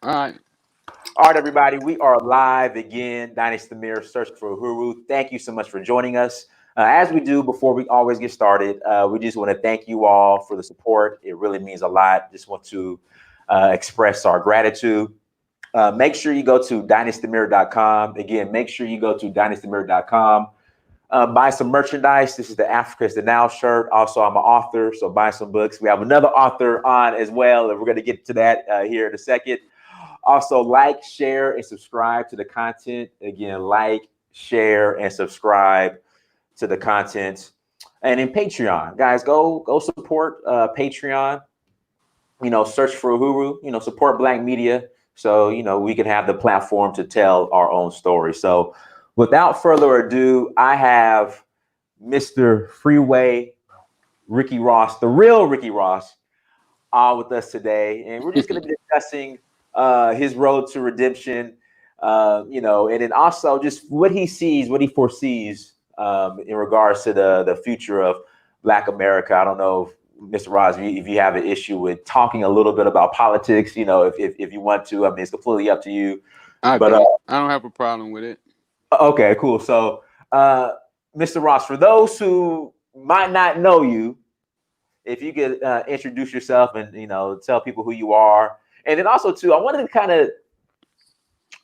All right. All right, everybody, we are live again. Dynasty Mirror, search for Uhuru. Thank you so much for joining us. As we do before we always get started, we just want to thank you all for the support. It really means a lot. Just want to express our gratitude. Make sure you go to dynastymirror.com. Again, make sure you go to dynastymirror.com. Buy some merchandise. This is the Africa is the Now shirt. Also, I'm an author, so buy some books. We have another author on as well, and we're going to get to that here in a second. Also, like, share, and subscribe to the content. Again, like, share, and subscribe to the content. And in Patreon, guys, go support Patreon. Search for Uhuru. Support Black media, so we can have the platform to tell our own story. So, without further ado, I have Mr. Freeway Ricky Ross, the real Ricky Ross, with us today, and we're just going to be discussing his road to redemption, and then also just what he sees, what he foresees in regards to the future of Black America. I don't know, if, Mr. Ross, if you have an issue with talking a little bit about politics, if you want to. I mean, it's completely up to you. I don't have a problem with it. Okay, cool. So, Mr. Ross, for those who might not know you, if you could introduce yourself and tell people who you are, and then also too, I wanted to kind of,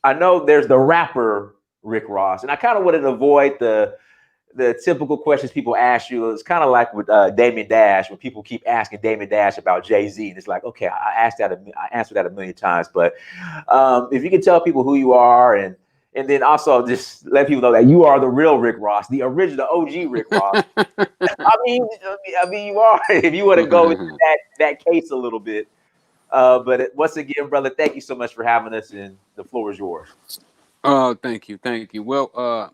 I know there's the rapper Rick Ross, and I kind of wanted to avoid the typical questions people ask you. It's kind of like with Damon Dash, when people keep asking Damon Dash about Jay-Z, and it's like, okay, I answered that a million times, but if you can tell people who you are, and then also just let people know that you are the real Rick Ross, the original OG Rick Ross. I mean, you are. If you want to go into that case a little bit, but once again, brother, thank you so much for having us, and the floor is yours. Thank you. Well,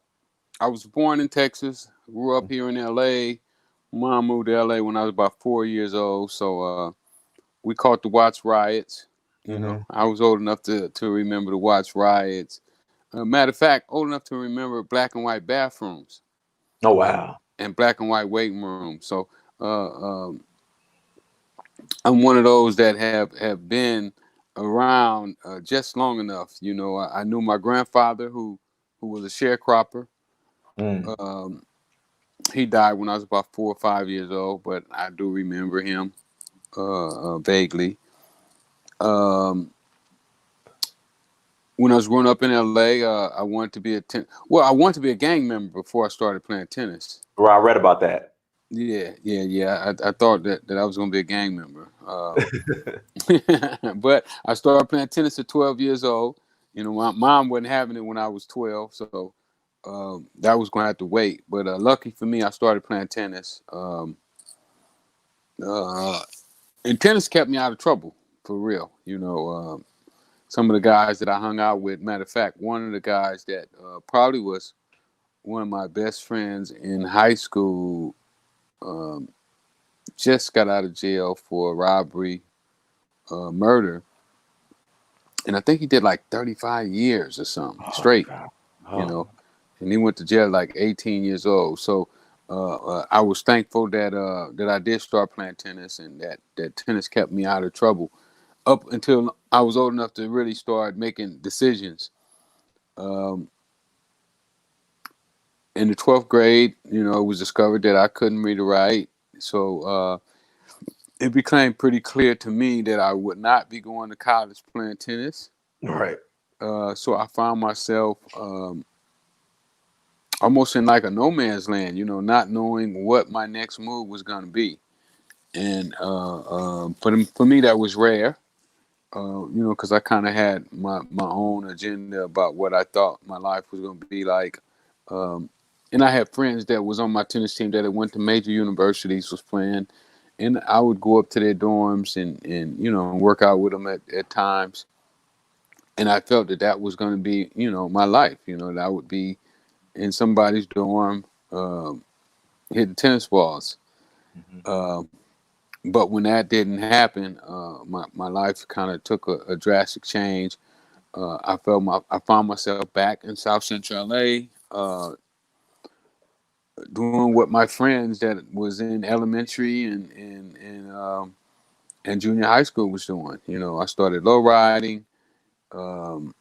I was born in Texas, grew up here in L.A. Mom moved to L.A. when I was about 4 years old, so we caught the Watts riots. I was old enough to remember the Watts riots. Matter of fact, old enough to remember black and white bathrooms. Oh, wow. And black and white waiting rooms. So I'm one of those that have been around just long enough. I knew my grandfather who was a sharecropper. He died when I was about 4 or 5 years old, but I do remember him vaguely. When I was growing up in LA, I wanted to be I wanted to be a gang member before I started playing tennis. Well, I read about that. Yeah. I thought that I was going to be a gang member. But I started playing tennis at 12 years old. My mom wasn't having it when I was 12, so that was going to have to wait. But lucky for me, I started playing tennis. And tennis kept me out of trouble, for real. Some of the guys that I hung out with, matter of fact, one of the guys that probably was one of my best friends in high school, just got out of jail for robbery, murder, and I think he did like 35 years or something straight. And he went to jail like 18 years old. So I was thankful that I did start playing tennis, and that tennis kept me out of trouble up until I was old enough to really start making decisions. In the 12th grade, it was discovered that I couldn't read or write. So it became pretty clear to me that I would not be going to college playing tennis. Right. So I found myself almost in like a no man's land, not knowing what my next move was going to be. And for me, that was rare, because I kind of had my own agenda about what I thought my life was going to be like. And I had friends that was on my tennis team that had went to major universities, was playing. And I would go up to their dorms and work out with them at times. And I felt that was going to be, my life, that I would be in somebody's dorm hitting tennis balls. But when that didn't happen, my life kind of took a drastic change. I found myself back in South Central LA, doing what my friends that was in elementary and junior high school was doing. I started low riding, Um,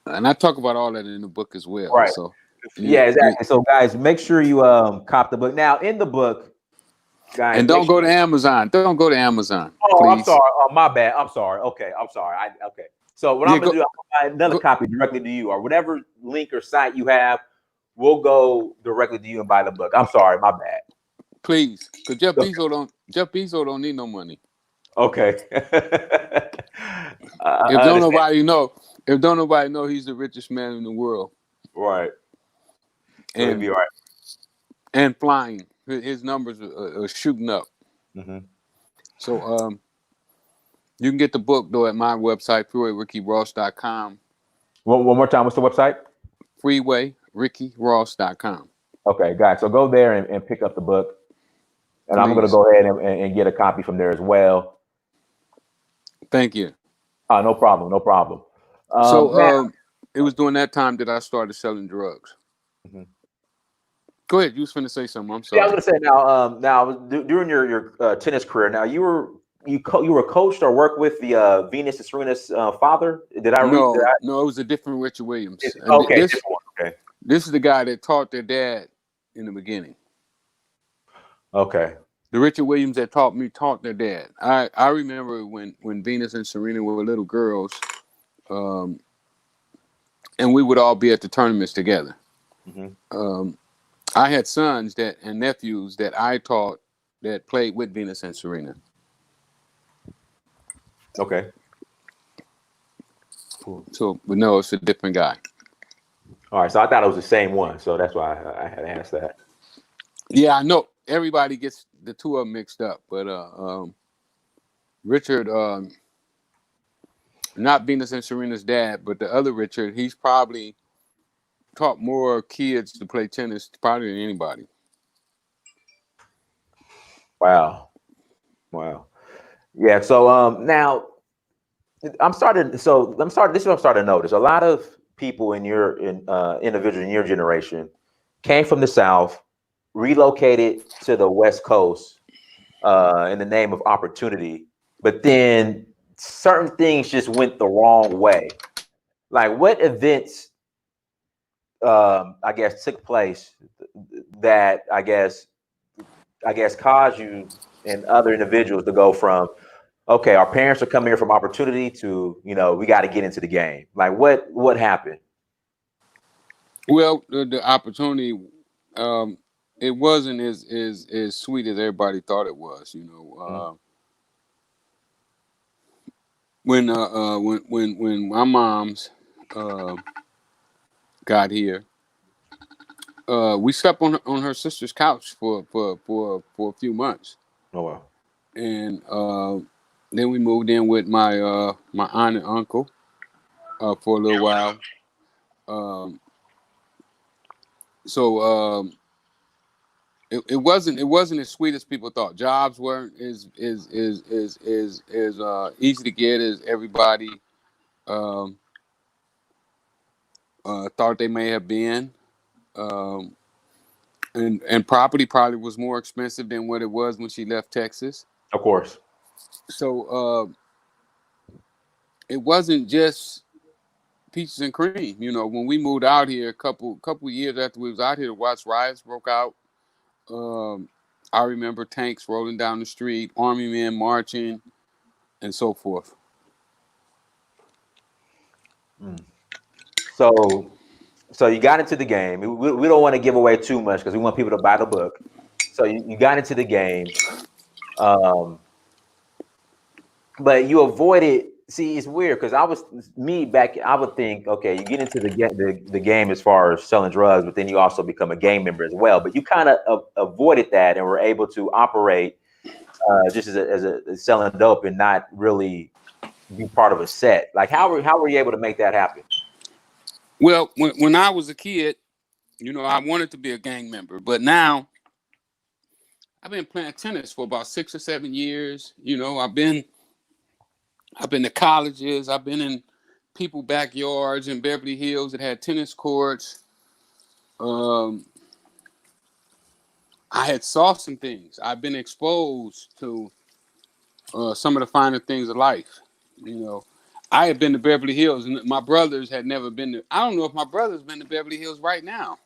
and I talk about all that in the book as well. Right. So, Yeah, you exactly. So guys, make sure you cop the book. Now in the book, guys, and make don't sure. go to Amazon. Don't go to Amazon, Oh, I'm please. sorry. Oh, my bad. I'm sorry. Okay, I'm sorry. Okay. So what Yeah, I'm gonna do, I'm gonna buy another go, copy directly to you, or whatever link or site you have. We'll go directly to you and buy the book. I'm sorry. My bad. please, because Okay. Jeff Bezos don't need no money. Okay. If I don't understand. nobody know, if don't nobody know, he's the richest man in the world, Right. So he'll be and all right. flying. His numbers are shooting up. Mm-hmm. So you can get the book though at my website, freewayrickyross.com. One more time. What's the website? Freewayrickyross.com. Okay, guys. So go there and pick up the book, and I'm gonna Please, go ahead and get a copy from there as well. thank you. No problem. No problem. So Now. it was during that time that I started selling drugs. Mhm. Go ahead, you was finna say something. I'm Yeah, I was sorry. gonna say now. During your tennis career, now you were coached or worked with the Venus and Serena's father. Did I read? No, no, it was a different Richard Williams, and Okay, different one. Okay, this is the guy that taught their dad in the beginning. okay, The Richard Williams that taught their dad. I remember when Venus and Serena were little girls, um, and we would all be at the tournaments together. hmm Um, I had sons and nephews that I taught that played with Venus and Serena. okay. Cool. So, but no, it's a different guy. All right, so I thought it was the same one, so that's why I had asked that. Yeah, I know everybody gets the two of them mixed up, but Richard, not Venus and Serena's dad, but the other Richard, he's probably taught more kids to play tennis probably than anybody. Wow, wow. Yeah. So now I'm starting. So I'm starting. This is what I'm starting to notice. A lot of people individual in your generation came from the South, relocated to the West Coast in the name of opportunity, but then certain things just went the wrong way. Like what events, I guess, took place that I guess caused you and other individuals to go from, okay, our parents are coming here from opportunity to, we got to get into the game. Like what happened? Well, the opportunity, um, it wasn't as sweet as everybody thought it was. Mhm. When my mom's uh, got here, we slept on her sister's couch for a few months, Oh wow. and then we moved in with my aunt and uncle for a little while. Um, so it wasn't as sweet as people thought. Jobs weren't as easy to get as everybody um, thought they may have been. Um, and property probably was more expensive than what it was when she left Texas. Of course. So it wasn't just peaches and cream. When we moved out here a couple years after we was out here, the Watts riots broke out. Um, I remember tanks rolling down the street, army men marching, and so forth. Mm. So you got into the game. We don't want to give away too much because we want people to buy the book. So you got into the game. Um, but you avoided. See, it's weird because I was me back. I would think, okay, you get into the game as far as selling drugs, but then you also become a gang member as well. But you kind of avoided that and were able to operate just as selling dope and not really be part of a set. Like how were you able to make that happen? Well, when I was a kid, I wanted to be a gang member, but now I've been playing tennis for about 6 or 7 years. I've been to colleges. I've been in people backyards in Beverly Hills that had tennis courts. Um, I had saw some things. I've been exposed to some of the finer things of life. You know, I had been to Beverly Hills, and my brothers had never been to. I don't know if my brothers been to Beverly Hills right now.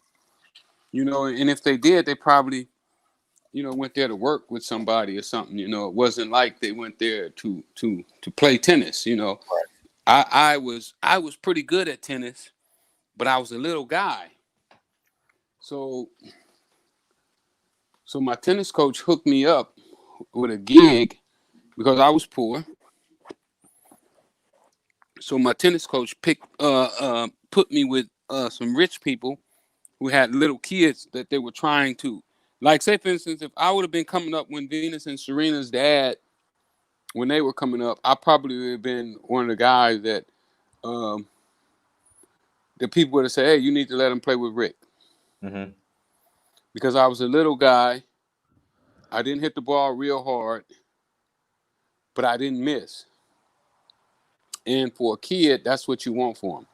And if they did, they probably, went there to work with somebody or something. It wasn't like they went there to play tennis. Right. I was pretty good at tennis, but I was a little guy. So so my tennis coach hooked me up with a gig because I was poor. So my tennis coach put me with some rich people who had little kids that they were trying to, like, say for instance, if I would have been coming up when Venus and Serena's dad, when they were coming up, I probably would have been one of the guys that um, the people would have said, "Hey, you need to let him play with Rick," Mm-hmm. because I was a little guy. I didn't hit the ball real hard, but I didn't miss. And for a kid, that's what you want for them.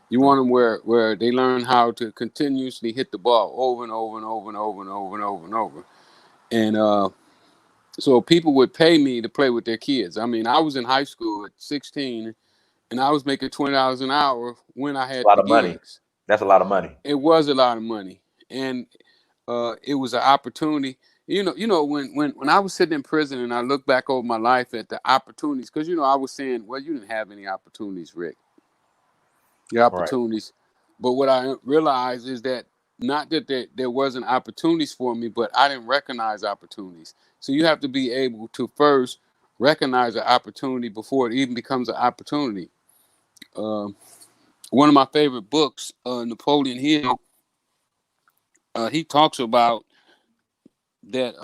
You want them where they learn how to continuously hit the ball over and over and over and over and over and over and over. And so people would pay me to play with their kids. I mean, I was in high school at 16, and I was making $20 an hour when I That's a had lot the of money. gigs. That's a lot of money. It was a lot of money, and it was an opportunity. When I was sitting in prison and I look back over my life at the opportunities, because I was saying, well, you didn't have any opportunities, Rick. Your Right. opportunities, but what I realized is that not that there wasn't opportunities for me, but I didn't recognize opportunities. So you have to be able to first recognize an opportunity before it even becomes an opportunity. Um, One of my favorite books, Napoleon Hill, he talks about that.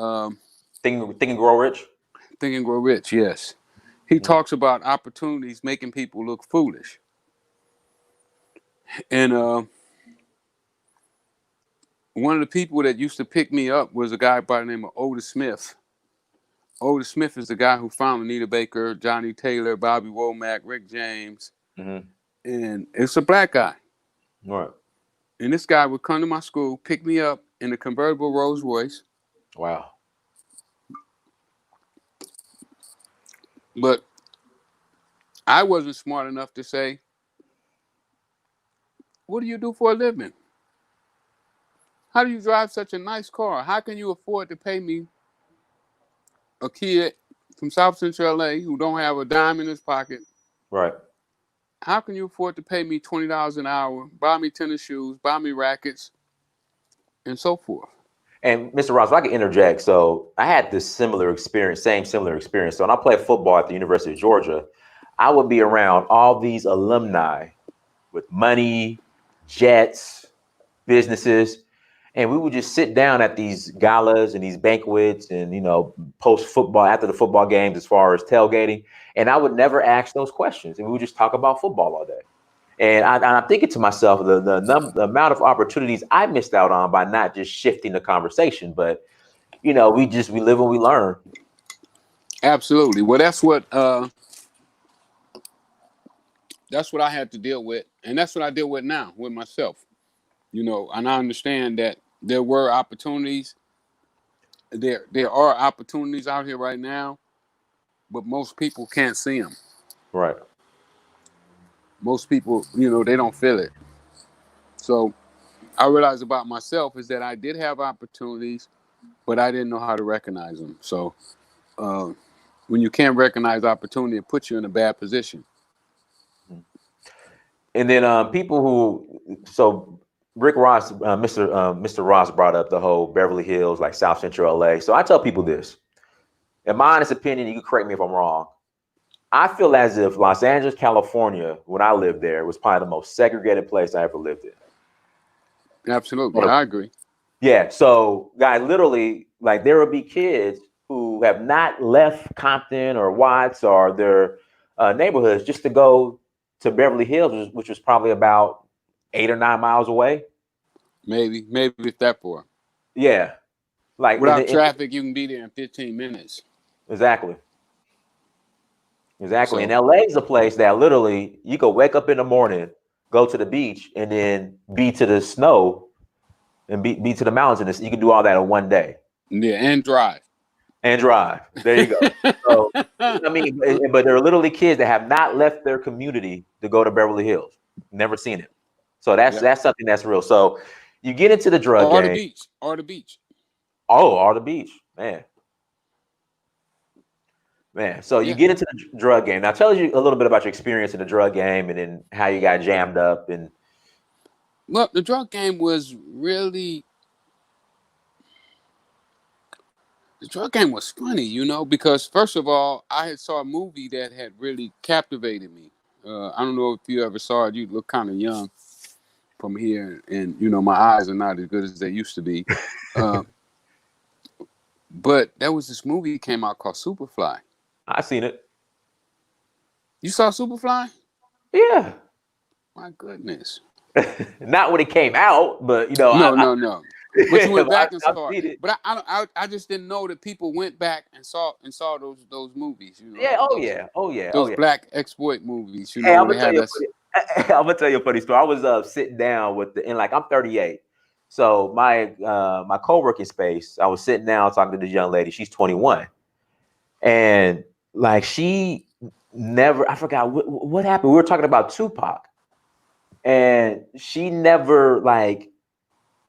Think and Grow Rich. Think and Grow Rich. Yes, he Mm-hmm. talks about opportunities making people look foolish, and one of the people that used to pick me up was a guy by the name of Otis Smith. Otis Smith is the guy who found Anita Baker, Johnny Taylor, Bobby Womack, Rick James, Mm-hmm. and it's a black guy. Right. And this guy would come to my school, pick me up in a convertible Rolls Royce, Wow. but I wasn't smart enough to say, "What do you do for a living? How do you drive such a nice car? How can you afford to pay me, a kid from South Central LA who don't have a dime in his pocket? Right. How can you afford to pay me $20 an hour, buy me tennis shoes, buy me rackets, and so forth?" And Mr. Ross, if I could interject, so I had this similar experience, similar experience. So when I played football at the University of Georgia, I would be around all these alumni with money, jets, businesses, and we would just sit down at these galas and these banquets and post football after the football games as far as tailgating. And I would never ask those questions, and we would just talk about football all day. And I'm thinking to myself, the amount of opportunities I missed out on by not just shifting the conversation. But we live and we learn. Absolutely. Well, that's what I had to deal with, and that's what I deal with now with myself. And I understand that there were opportunities. There are opportunities out here right now, but most people can't see them. Right. Most people, they don't feel it. So I realized about myself is that I did have opportunities, but I didn't know how to recognize them. So uh, when you can't recognize opportunity, it puts you in a bad position. And then people so Rick Ross, Mr. Ross brought up the whole Beverly Hills, like South Central LA. So I tell people this, in my honest opinion, you can correct me if I'm wrong. I feel as if Los Angeles, California, when I lived there, was probably the most segregated place I ever lived in. Absolutely, I agree. Yeah. So, guys, literally, like there will be kids who have not left Compton or Watts or their neighborhoods just to go to Beverly Hills, which was probably about 8 or 9 miles away. Maybe if that for. Yeah. Like Without traffic, you can be there in 15 minutes. exactly. Exactly. And So LA is a place that literally you could wake up in the morning, go to the beach, and then be to the snow and be to the mountains. And you can do all that in one day. yeah, and drive. and drive. There you go. So I mean, but there are literally kids that have not left their community to go to Beverly Hills. Never seen it. So Yeah. that's something that's real. So you get into the drug Or the game. beach. Or the beach. Oh, or the beach, man. Man, so you Yeah. get into the drug game. Now, tell us a little bit about your experience in the drug game, and then how you got jammed up. And Well, the drug game was really the drug game was funny, because first of all, I had saw a movie that had really captivated me. I don't know if you ever saw it. You look kind of young from here, and my eyes are not as good as they used to be. Uh, but there was this movie came out called Superfly. I seen it. You saw Superfly? Yeah, My goodness. not when it came out, but No, no, no. But you went back and I've saw it. seen it. But I just didn't know that people went back and saw those movies. Yeah. Oh yeah. Oh yeah. Oh Those yeah. black exploit movies. Hey, I'm Where gonna they tell had you. us. I'm gonna tell you a funny story. I was sitting down and like I'm 38, so my co-working space. I was sitting down talking to this young lady. She's 21, and like she never. I forgot what happened. We were talking about Tupac, and she never like.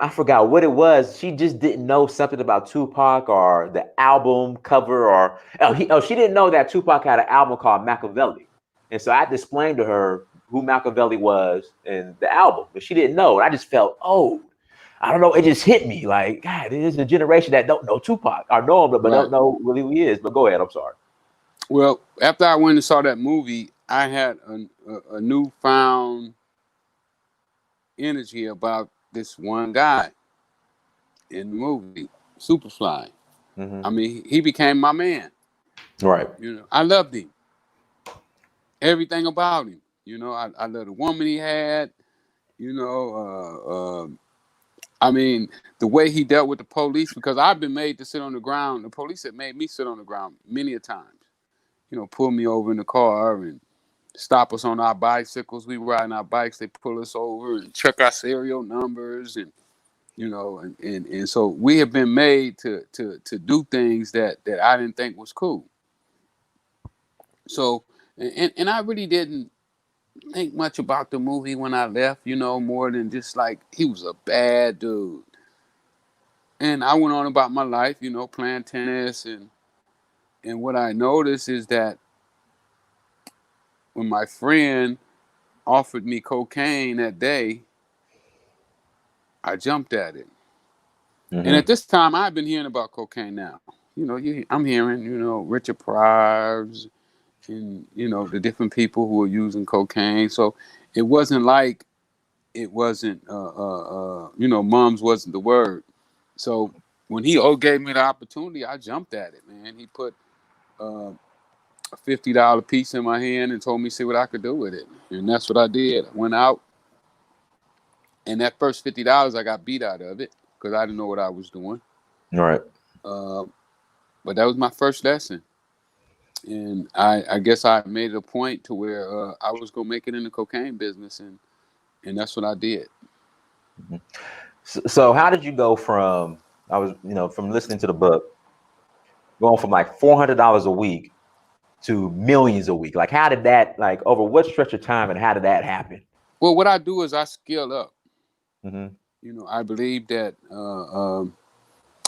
I forgot what it was. She just didn't know something about Tupac or the album cover she didn't know that Tupac had an album called Machiavelli. And so I had to explain to her who Machiavelli was and the album, but she didn't know. And I just felt old. I don't know. It just hit me like, God, there's a generation that don't know Tupac or know him, but Right. don't know really who he is. But go ahead. I'm sorry. Well, after I went and saw that movie, I had a newfound energy about this one guy in the movie, Superfly. I Mm-hmm. mean, he became my man. Right. I loved him. Everything about him. I loved the woman he had. You know, I mean, the way he dealt with the police, because I've been made to sit on the ground. The police had made me sit on the ground many a times. Pull me over in the car and stop us on our bicycles. We riding our bikes. They pull us over and check our serial numbers, and and so we have been made to do things that I didn't think was cool. So, and I really didn't think much about the movie when I left. More than just like he was a bad dude. And I went on about my life, playing tennis, and what I noticed is that when my friend offered me cocaine that day, I jumped at it. And at Mm-hmm. this time, I've been hearing about cocaine now. I'm hearing, Richard Pryor's and, the different people who are using cocaine. So it wasn't like it wasn't, mums wasn't the word. So when he gave me the opportunity, I jumped at it, man. He put a $50 piece in my hand and told me see what I could do with it. And that's what I did. I went out, and that first $50 I got beat out of it because I didn't know what I was doing. Right. Uh, but that was my first lesson. And I guess I made it a point to where I was going to make it in the cocaine business, and that's what I did. Mm-hmm. So how did you go from from listening to the book, going from like $400 a week to millions a week? Like, how did that, like, over what stretch of time, and how did that happen? Well, what I do is I scale up. Mm-hmm. I believe that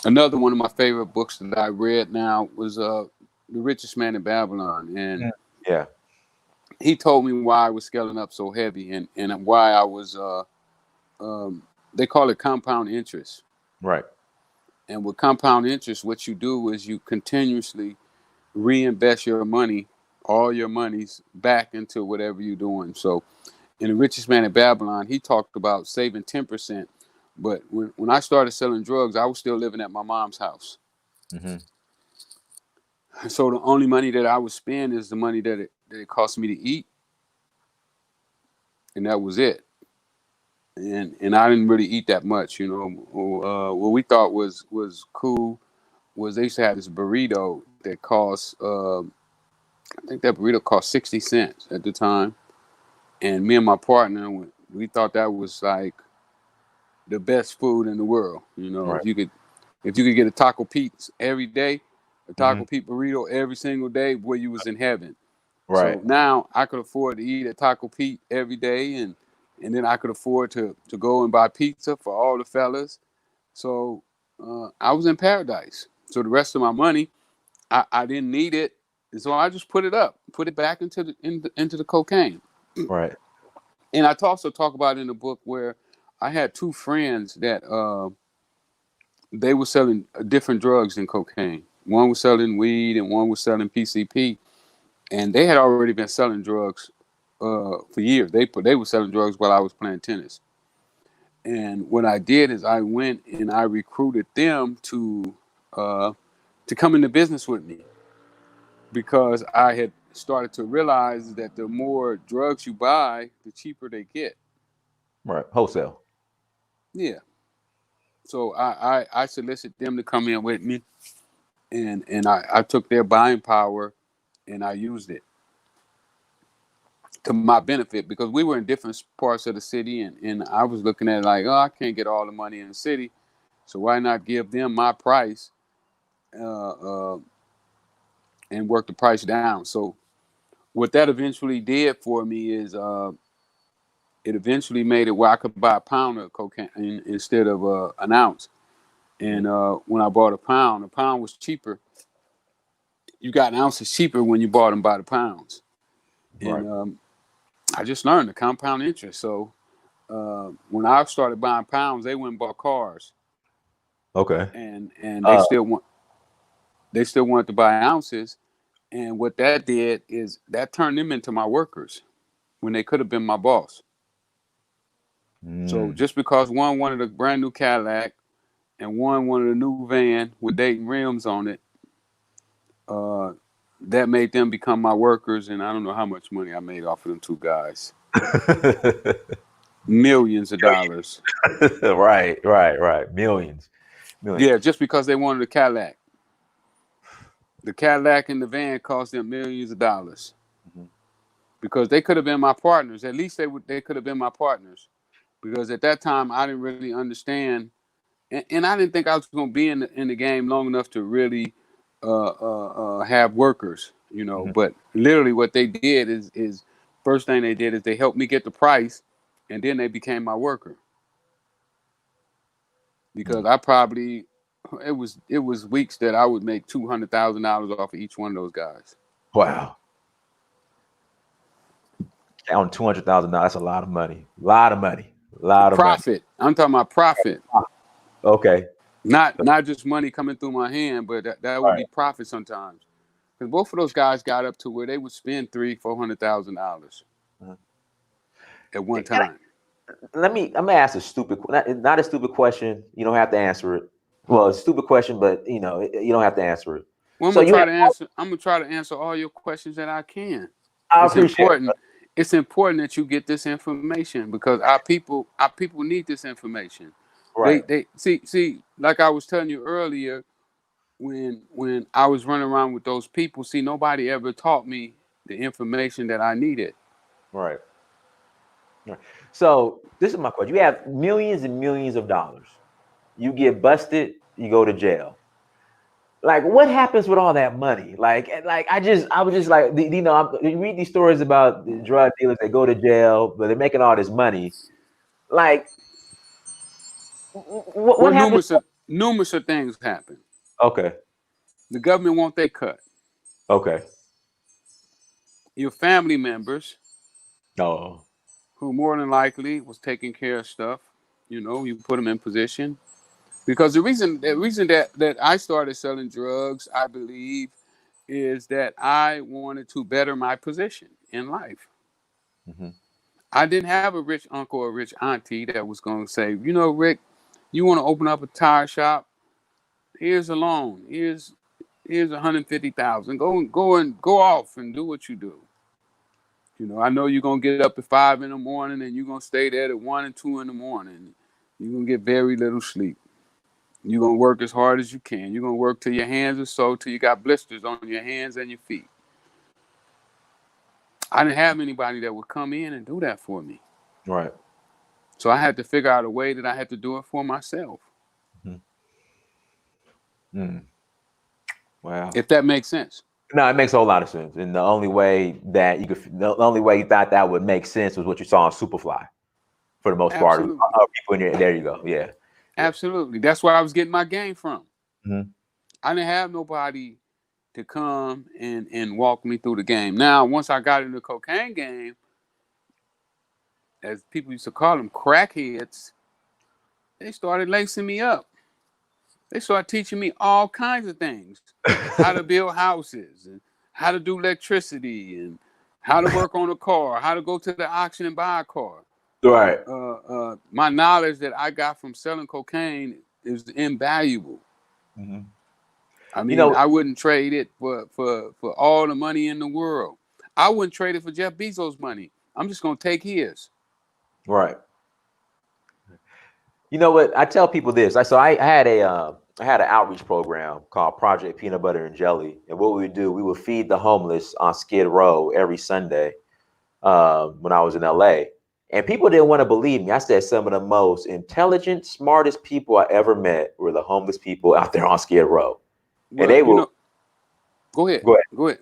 another one of my favorite books that I read now was The Richest Man in Babylon. And Yeah. he told me why I was scaling up so heavy, and why I was, they call it compound interest. Right. And with compound interest, what you do is you continuously reinvest your money, all your monies back into whatever you're doing. So in The Richest Man in Babylon, he talked about saving 10%. But when I started selling drugs, I was still living at my mom's house. Mm-hmm. So the only money that I would spend is the money that it cost me to eat. And that was it. And I didn't really eat that much, what we thought was cool was they used to have this burrito that cost, I think that burrito cost 60 cents at the time. And me and my partner, we thought that was like the best food in the world. Right. If you could get a taco Pete's every day, a Taco Pete burrito every single day, boy, you was in heaven. Right. So now I could afford to eat at Taco Pete every day, and then I could afford to go and buy pizza for all the fellas. So I was in paradise. So the rest of my money, I didn't need it, and so I just put it back into the cocaine. Right. And I also talk about in the book where I had two friends that they were selling different drugs than cocaine. One was selling weed, and one was selling PCP, and they had already been selling drugs for years. They were selling drugs while I was playing tennis. And what I did is I went and I recruited them uh, to come into business with me because I had started to realize that the more drugs you buy, the cheaper they get. Right. Wholesale. Yeah. So I solicit them to come in with me, and I took their buying power and I used it to my benefit because we were in different parts of the city, and I was looking at it like, oh, I can't get all the money in the city, so why not give them my price uh, uh, and work the price down? So what that eventually did for me is it eventually made it where I could buy a pound of cocaine instead of an ounce. And when I bought a pound was cheaper. You got ounces cheaper when you bought them by the pounds. Right. And I just learned the compound interest. So when I started buying pounds, they went and bought cars, Okay. and Uh, they still wanted to buy ounces. And what that did is that turned them into my workers when they could have been my boss. So mm. just because one wanted a brand new Cadillac and one wanted a new van with Dayton rims on it, uh, that made them become my workers. And I don't know how much money I made off of them two guys. Millions of dollars. Right. Right. Right. Millions. Millions. Yeah, just because they wanted a Cadillac. The Cadillac and the van cost them millions of dollars Mhm. because they could have been my partners. At least they could have been my partners because at that time I didn't really understand, and I didn't think I was going to be in the game long enough to really have workers, you know. Mhm. But literally, what they did is first thing they did is they helped me get the price, and then they became my worker because Mm. I probably it was weeks that I would make $200,000 off of each one of those guys. Wow. Counting $200,000. That's a lot of money. A lot of money. A lot of money. Profit. I'm talking about profit, Okay. not just money coming through my hand, but that All would right. be profit sometimes. Because both of those guys got up to where they would spend $300,000-$400,000 Uh-huh. at one Can time. I'm gonna ask a stupid, not a stupid question. You don't have to answer it. Well, it's a stupid question, but you don't have to answer it. Well, So you have, I'm gonna try to answer all your questions that I can. I It's appreciate it. important. It's important that you get this information because our people need this information. Right. They see like I was telling you earlier when I was running around with those people. See, nobody ever taught me the information that I needed. Right. Right. So this is my question. You have millions and millions of dollars. You get busted, you go to jail. Like, what happens with all that money? Like I was just like, you read these stories about the drug dealers that go to jail, but they're making all this money. Like, what Well, happens? numerous of things happen. Okay. The government won't they cut. Okay. Your family members, Oh. who more than likely was taking care of stuff, you put them in position. Because the reason that I started selling drugs, I believe, is that I wanted to better my position in life. Hmm. I didn't have a rich uncle or rich auntie that was going to say, Rick, you want to open up a tire shop? Here's a loan. Here's 150,000. Go off and do what you do. I know you're gonna get up at 5 in the morning and you're gonna stay there at 1 and 2 in the morning. You're gonna get very little sleep. You're gonna work as hard as you can. You're gonna work till your hands are sore, till you got blisters on your hands and your feet. I didn't have anybody that would come in and do that for me. Right. So I had to figure out a way that I had to do it for myself. Mhm. Mm. Wow. If that makes sense. No, it makes a whole lot of sense. And the only way the only way you thought that would make sense was what you saw on Superfly, for the most part. Absolutely. People in there you go. Yeah. Yeah. Absolutely. That's where I was getting my game from. Mhm. I didn't have nobody to come and walk me through the game. Now, once I got in the cocaine game, as people used to call them, crackheads, they started lacing me up. They started teaching me all kinds of things, how to build houses and how to do electricity and how to work on a car, how to go to the auction and buy a car. Right. My knowledge that I got from selling cocaine is invaluable. Mhm. I You mean, know, I wouldn't trade it for all the money in the world. I wouldn't trade it for Jeff Bezos' money. I'm just gonna take his. right. You know what? I tell people this. I had an outreach program called Project Peanut Butter and Jelly, and what we would do, we would feed the homeless on Skid Row every Sunday when I was in LA. And people didn't want to believe me. I said some of the most intelligent, smartest people I ever met were the homeless people out there on Skid Row, and Well, they will go ahead, go ahead. go ahead.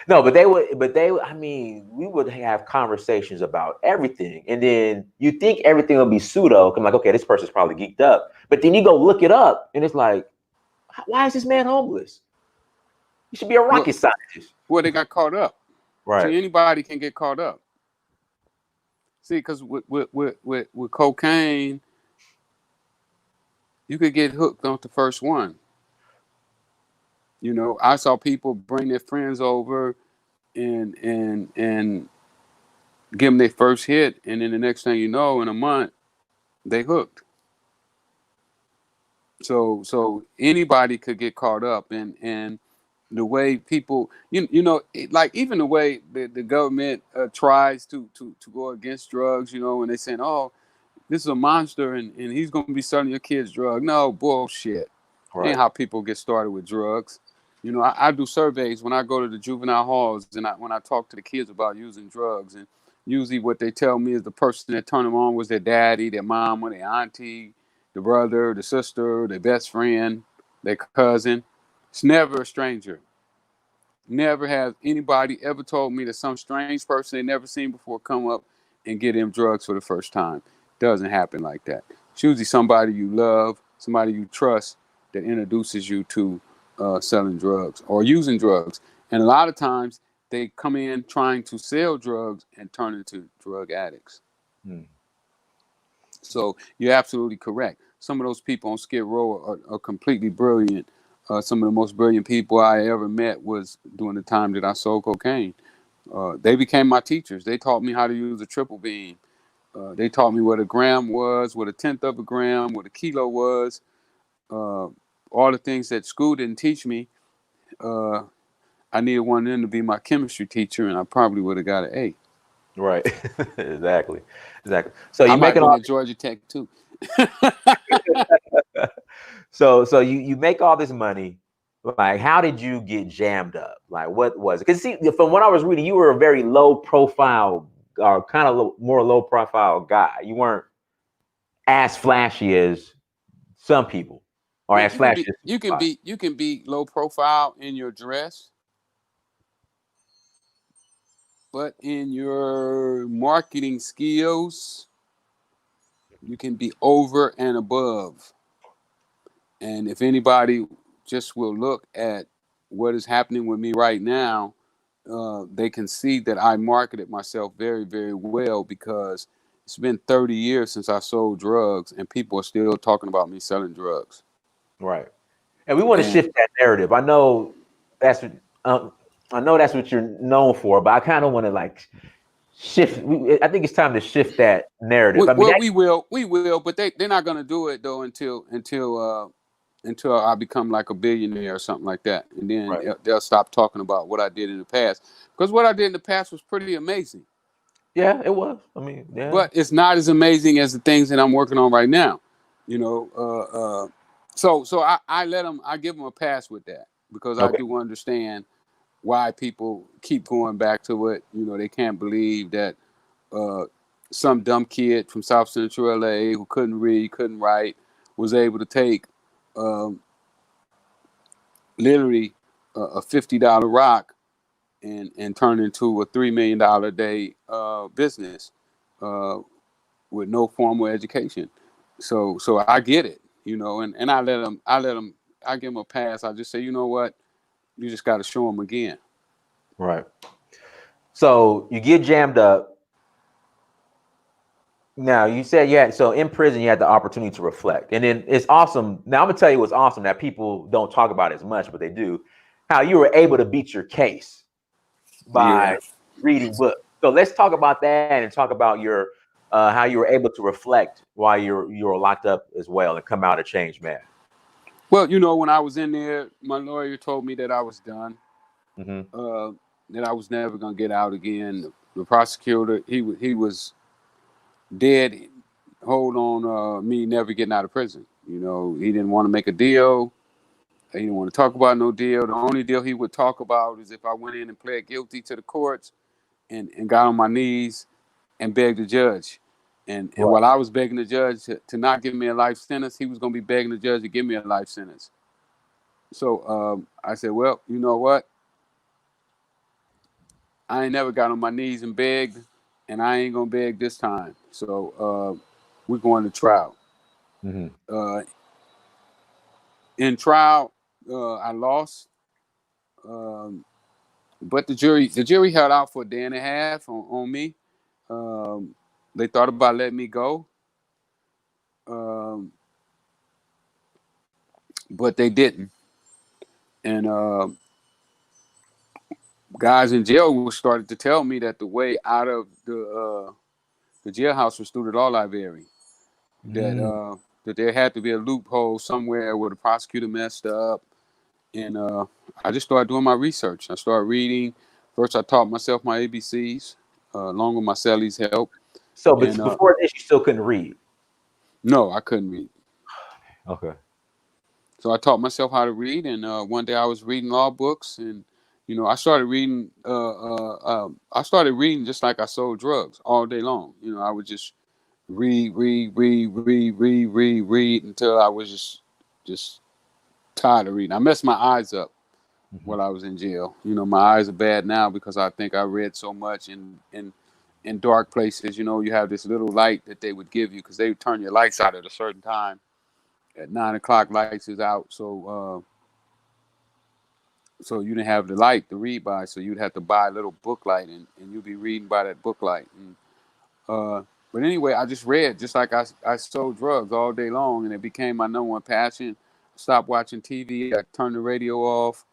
No, I mean, we would have conversations about everything. And then you think everything will be pseudo. I'm like, okay, this person's probably geeked up. But then you go look it up and it's like, why is this man homeless? You should be a Well, rocket scientist. well, they got caught up. Right. See, anybody can get caught up. See, because with cocaine, you could get hooked on the first one. You know, I saw people bring their friends over and give them their first hit, and then the next thing you know, in a month, they hooked. So anybody could get caught up, and the way people, like even the way the government tries to go against drugs, and they saying, oh, this is a monster, and he's gonna be selling your kids drugs. No bullshit. Ain't Right. how people get started with drugs. I do surveys when I go to the juvenile halls, and when I talk to the kids about using drugs, and usually what they tell me is the person that turned them on was their daddy, their mama, their auntie, the brother, the sister, their best friend, their cousin. It's never a stranger. Never has anybody ever told me that some strange person they never seen before come up and get them drugs for the first time. Doesn't happen like that. It's usually somebody you love, somebody you trust that introduces you to selling drugs or using drugs. And a lot of times they come in trying to sell drugs and turn into drug addicts. Hmm. So you're absolutely correct. Some of those people on Skid Row are completely brilliant. Some of the most brilliant people I ever met was during the time that I sold cocaine. They became my teachers. They taught me how to use a triple beam. They taught me what a gram was, what a tenth of a gram, what a kilo was. Uh, all the things that school didn't teach me. Uh, I needed one of them to be my chemistry teacher, and I probably would have got an A. Right. Exactly. Exactly. So I you might have making been all at Georgia Tech too. so you make all this money. Like, how did you get jammed up? Like, what was it? Because see, from what I was reading, you were a very low profile, or kind of more low profile guy. You weren't as flashy as some people, or Well, as flashy as somebody. you can be low profile in your dress, but in your marketing skills, you can be over and above. And if anybody just will look at what is happening with me right now, they can see that I marketed myself very, very well because it's been 30 years since I sold drugs, and people are still talking about me selling drugs. Right. And we want to And shift that narrative. That's what um, I know that's what you're known for, but I kind of want to like shift. I think it's time to shift that narrative. I mean, well, we will, but they're not gonna do it though until I become like a billionaire or something like that, and then right. they'll stop talking about what I did in the past because what I did in the past was pretty amazing. Yeah, it was. I mean, yeah. But it's not as amazing as the things that I'm working on right now. You know, so I give them a pass with that because I Okay. do understand why people keep going back to it. They can't believe that uh, some dumb kid from South Central LA who couldn't read, couldn't write, was able to take um, literally a $50 rock and turn into a $3 million a day business with no formal education. So I get it, and I give them a pass. I just say, you know what, you just got to show them again. Right. So you get jammed up. Now you said so in prison you had the opportunity to reflect, and then it's awesome. Now I'm gonna tell you what's awesome that people don't talk about as much, but they do. How you were able to beat your case by Yeah. reading books. So let's talk about that and talk about your how you were able to reflect while you were locked up as well and come out a changed man. Well, when I was in there, my lawyer told me that I was done, uh, that I was never gonna get out again. The prosecutor, he was dead hold on me never getting out of prison. He didn't want to make a deal. He didn't want to talk about no deal. The only deal he would talk about is if I went in and pled guilty to the courts and got on my knees and begged the judge. And Right. while I was begging the judge to not give me a life sentence, he was going to be begging the judge to give me a life sentence. So I said, well, you know what? I ain't never got on my knees and begged, and I ain't going to beg this time. So we're going to trial. Uh, in trial, I lost. Um, but the jury held out for a day and a half on me. Um, they thought about letting me go, um, but they didn't. And guys in jail started to tell me that the way out of the jailhouse was through the law library. That there had to be a loophole somewhere where the prosecutor messed up. And I just started doing my research. I started reading. First, I taught myself my ABCs, along with my celly's help. So, but And before this, you still couldn't read. no, I couldn't read. Okay. So I taught myself how to read. And one day I was reading law books, and I started reading. I started reading just like I sold drugs all day long. I would just read until I was just tired of reading. I messed my eyes up while I was in jail. My eyes are bad now because I think I read so much in dark places. You have this little light that they would give you because they would turn your lights out at a certain time. At 9 o'clock, lights is out, so you didn't have the light to read by. So you'd have to buy a little book light, and you'd be reading by that book light. And, but anyway, I just read just like I sold drugs all day long, and it became my number one passion. Stopped watching TV. I turned the radio off.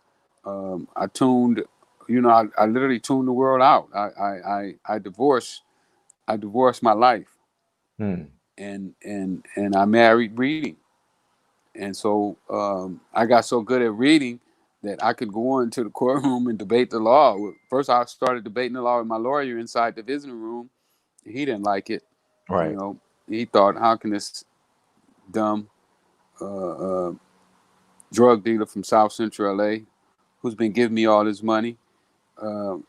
I tuned, I literally tuned the world out. I divorced my life, and I married reading. And so I got so good at reading that I could go into the courtroom and debate the law. First, I started debating the law with my lawyer inside the visiting room. He didn't like it. Right. He thought, how can this dumb drug dealer from South Central LA, who's been giving me all this money, how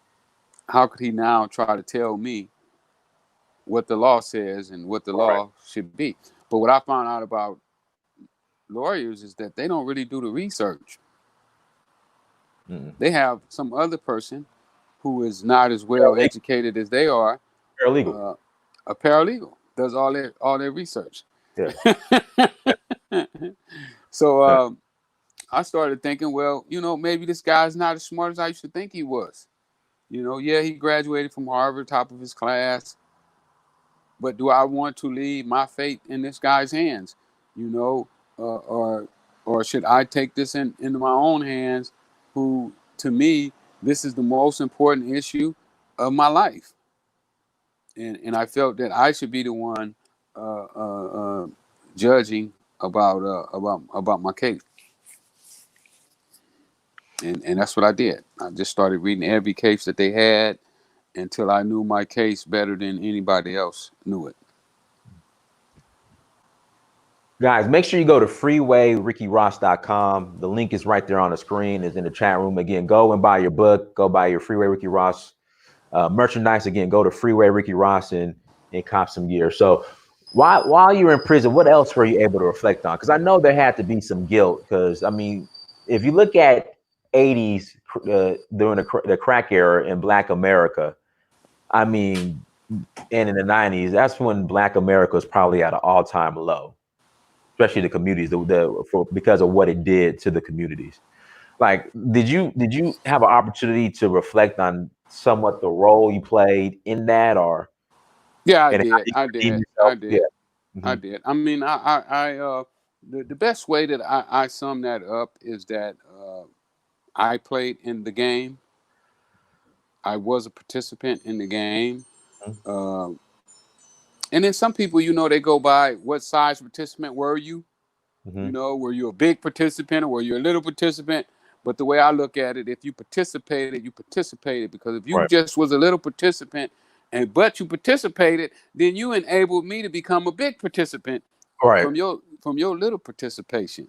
could he now try to tell me what the law says and what the law should be? But what I found out about lawyers is that they don't really do the research. They have some other person who is not as well educated as they are, Paralegal. a paralegal, does all their research. Yeah. So I started thinking, well, maybe this guy's not as smart as I used to think he was. Yeah, he graduated from Harvard, top of his class. But do I want to leave my fate in this guy's hands? Or should I take this into my own hands? Who, to me, this is the most important issue of my life, and I felt that I should be the one judging about my case, and that's what I did. I just started reading every case that they had until I knew my case better than anybody else knew it. Guys, make sure you go to freewayrickyross.com. The link is right there on the screen. It's in the chat room. Again, go and buy your book. Go buy your Freeway Ricky Ross merchandise. Again, go to Freeway Ricky Ross and cop some gear. So while you were in prison, what else were you able to reflect on? Because I know there had to be some guilt. Because, I mean, if you look at '80s during the crack era in Black America. I mean, and in the '90s, that's when Black America was probably at an all-time low, especially the communities, because of what it did to the communities. Like, did you have an opportunity to reflect on somewhat the role you played in that, or Yeah, I and how did. you I redeemed did. yourself? I Yeah. did. I Hmm. did. I mean, the best way that I sum that up is that I played in the game. I was a participant in the game. Uh, and then some people, they go by what size participant were you? Hmm. Were you a big participant or were you a little participant? But the way I look at it, if you participated, you participated, because if you Right. just was a little participant but you participated, then you enabled me to become a big participant Right. from your little participation.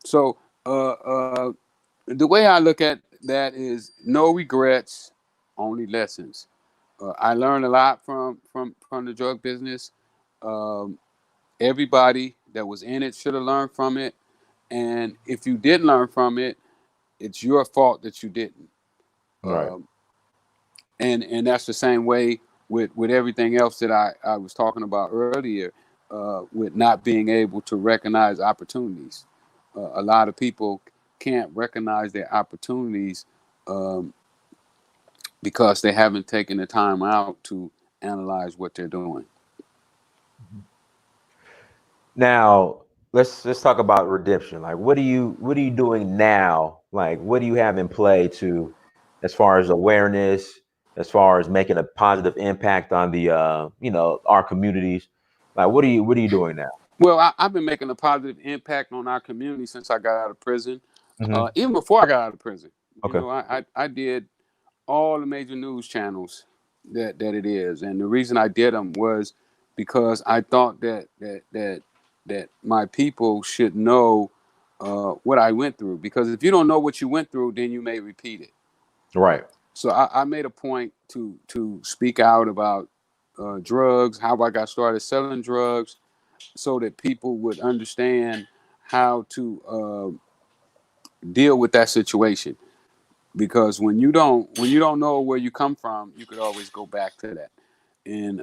So the way I look at that is no regrets, only lessons. I learned a lot from the drug business. Um, Everybody that was in it should have learned from it, and if you did learn from it, it's your fault that you didn't. Right. Um, and that's the same way with everything else that I was talking about earlier, with not being able to recognize opportunities. A lot of people can't recognize their opportunities, um, because they haven't taken the time out to analyze what they're doing. Now let's talk about redemption. Like, what are you doing now? Like, what do you have in play to, as far as awareness, as far as making a positive impact on the our communities? Like, what are you doing now? Well, I've been making a positive impact on our community since I got out of prison. Hmm. Even before I got out of prison, Okay. I did all the major news channels that it is, and the reason I did them was because I thought that my people should know what I went through. Because if you don't know what you went through, then you may repeat it. Right. So I made a point to speak out about drugs, how I got started selling drugs, so that people would understand how to deal with that situation. Because when you don't know where you come from, you could always go back to that. And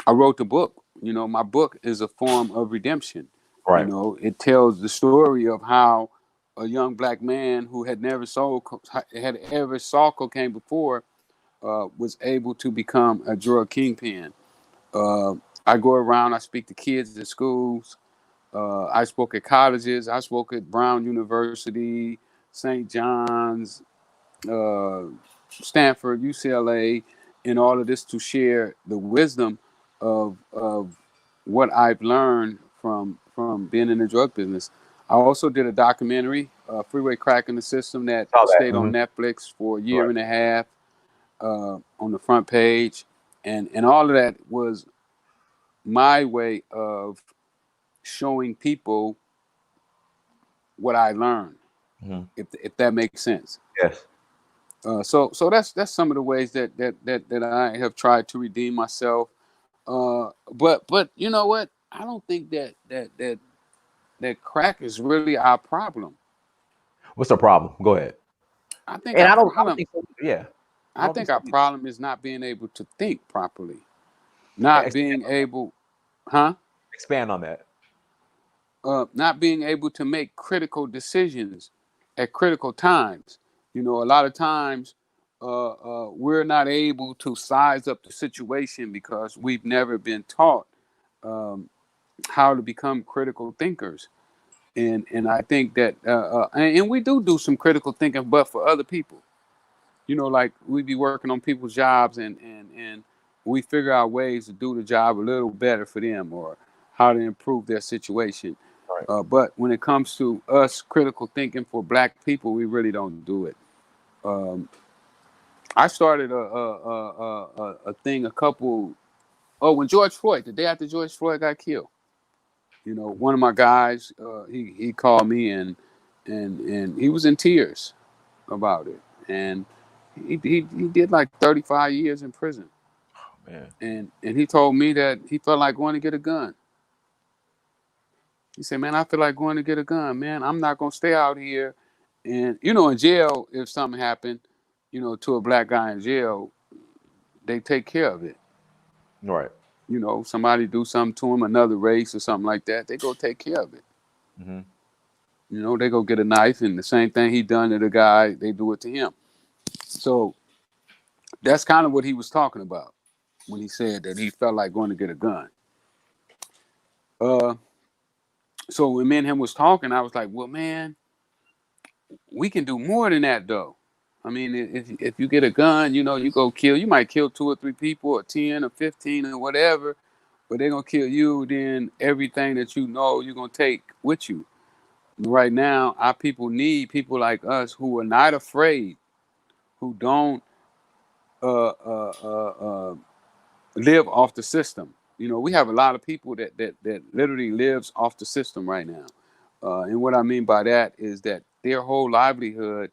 I wrote the book. My book is a form of redemption. Right. It tells the story of how a young black man who had ever saw cocaine before, was able to become a drug kingpin. Uh, I go around. I speak to kids in schools. I spoke at colleges. I spoke at Brown University, St. John's, uh, Stanford, UCLA, and all of this to share the wisdom of what I've learned from being in the drug business. I also did a documentary, Freeway Crack in the System, that Saw that. stayed Hmm. on Netflix for a year Right. and a half, on the front page, and all of that was my way of showing people what I learned, Hmm. if that makes sense. Yes. So that's some of the ways that I have tried to redeem myself. But you know what? I don't think that crack is really our problem. What's the problem? Go ahead. I think And our I don't problem think so. Yeah. I I don't think think so our either. problem is not being able to think properly, not Expand, being able, huh? expand on that. Not being able to make critical decisions at critical times. A lot of times, we're not able to size up the situation because we've never been taught um, how to become critical thinkers. And I think that, and we do some critical thinking, but for other people. Like we be working on people's jobs, and we figure out ways to do the job a little better for them, or how to improve their situation. Right. But when it comes to us critical thinking for black people, we really don't do it. Um, I started a thing a couple. Oh, when George Floyd, the day after George Floyd got killed, one of my guys, he called me, and he was in tears about it, and he did like 35 years in prison, Man. and he told me that he felt like going to get a gun. He said, "Man, I feel like going to get a gun, man. I'm not gonna stay out here And in jail, if something happened, to a black guy in jail, they take care of it. Right. Somebody do something to him, another race or something like that, they go take care of it. Mm-hmm. They go get a knife, and the same thing he done to the guy, they do it to him. So that's kind of what he was talking about when he said that he felt like going to get a gun. Uh, so when me and him was talking, I was like, well, man, we can do more than that, though. I mean, if you get a gun, you go kill. You might kill 2 or 3 people, or 10 or 15 or whatever, but they're gonna kill you. Then everything that you're gonna take with you. Right now, our people need people like us who are not afraid, who don't uh, uh, uh, uh, live off the system. We have a lot of people that literally lives off the system right now. And what I mean by that is that their whole livelihood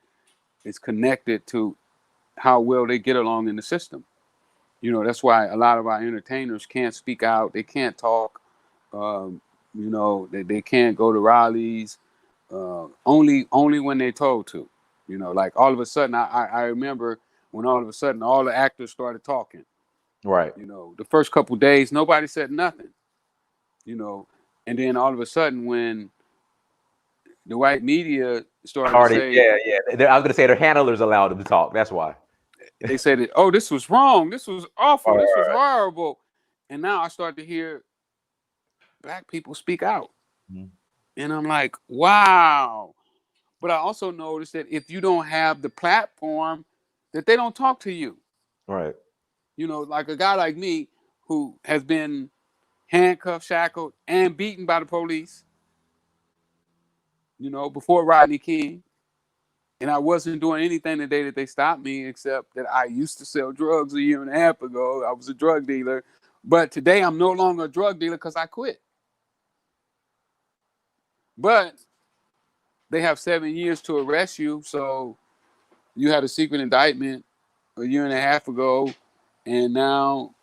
is connected to how well they get along in the system. That's why a lot of our entertainers can't speak out. They can't talk. They can't go to rallies. Only when they're told to. Like all of a sudden, I remember when all of a sudden all the actors started talking. Right. The first couple days, nobody said nothing. And then all of a sudden, when the white media started to Already, say, yeah, yeah. I was gonna say their handlers allowed them to talk. That's why. they said that, oh, this was wrong, this was awful, All this was right. horrible, and now I start to hear black people speak out, Mhm. and I'm like, wow. But I also noticed that if you don't have the platform, that they don't talk to you. Right. Like a guy like me who has been handcuffed, shackled, and beaten by the police, before Rodney King. And I wasn't doing anything the day that they stopped me, except that I used to sell drugs a year and a half ago. I was a drug dealer. But today I'm no longer a drug dealer because I quit. But they have 7 years to arrest you. So you had a secret indictment a year and a half ago. And now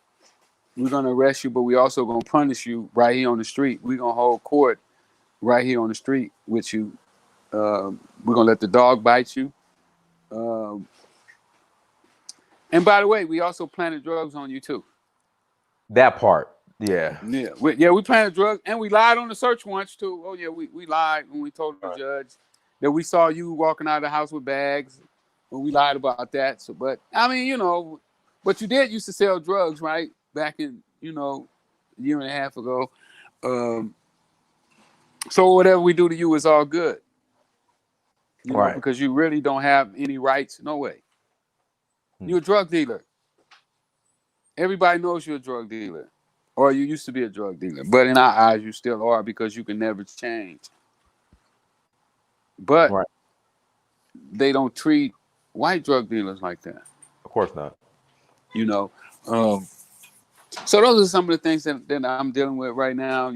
we're going to arrest you, but we also going to punish you right here on the street. We're going to hold court right here on the street with you. We're going to let the dog bite you. Uh, and by the way, we also planted drugs on you too. That part. Yeah. We planted drugs, and we lied on the search warrants too. Oh yeah, we lied when we told the judge that we saw you walking out of the house with bags. Well, we lied about that. So, but I mean, but you did used to sell drugs, right? Back in a year and a half ago. Um, so whatever we do to you is all good, Right. because you really don't have any rights. No way. You're a drug dealer. Everybody knows you're a drug dealer, or you used to be a drug dealer. But in our eyes, you still are, because you can never change. But Right. they don't treat white drug dealers like that. Of course not. You know. Um, so those are some of the things that I'm dealing with right now.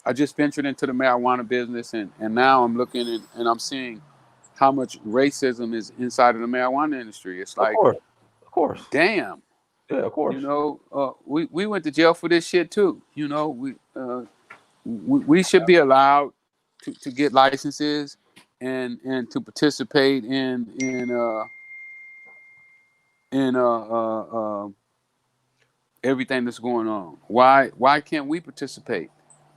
I just ventured into the marijuana business, and now I'm looking and I'm seeing how much racism is inside of the marijuana industry. It's Of like, course. Of course. damn. Yeah. Of course. We went to jail for this shit too. We should be allowed to get licenses and to participate in everything that's going on. Why can't we participate?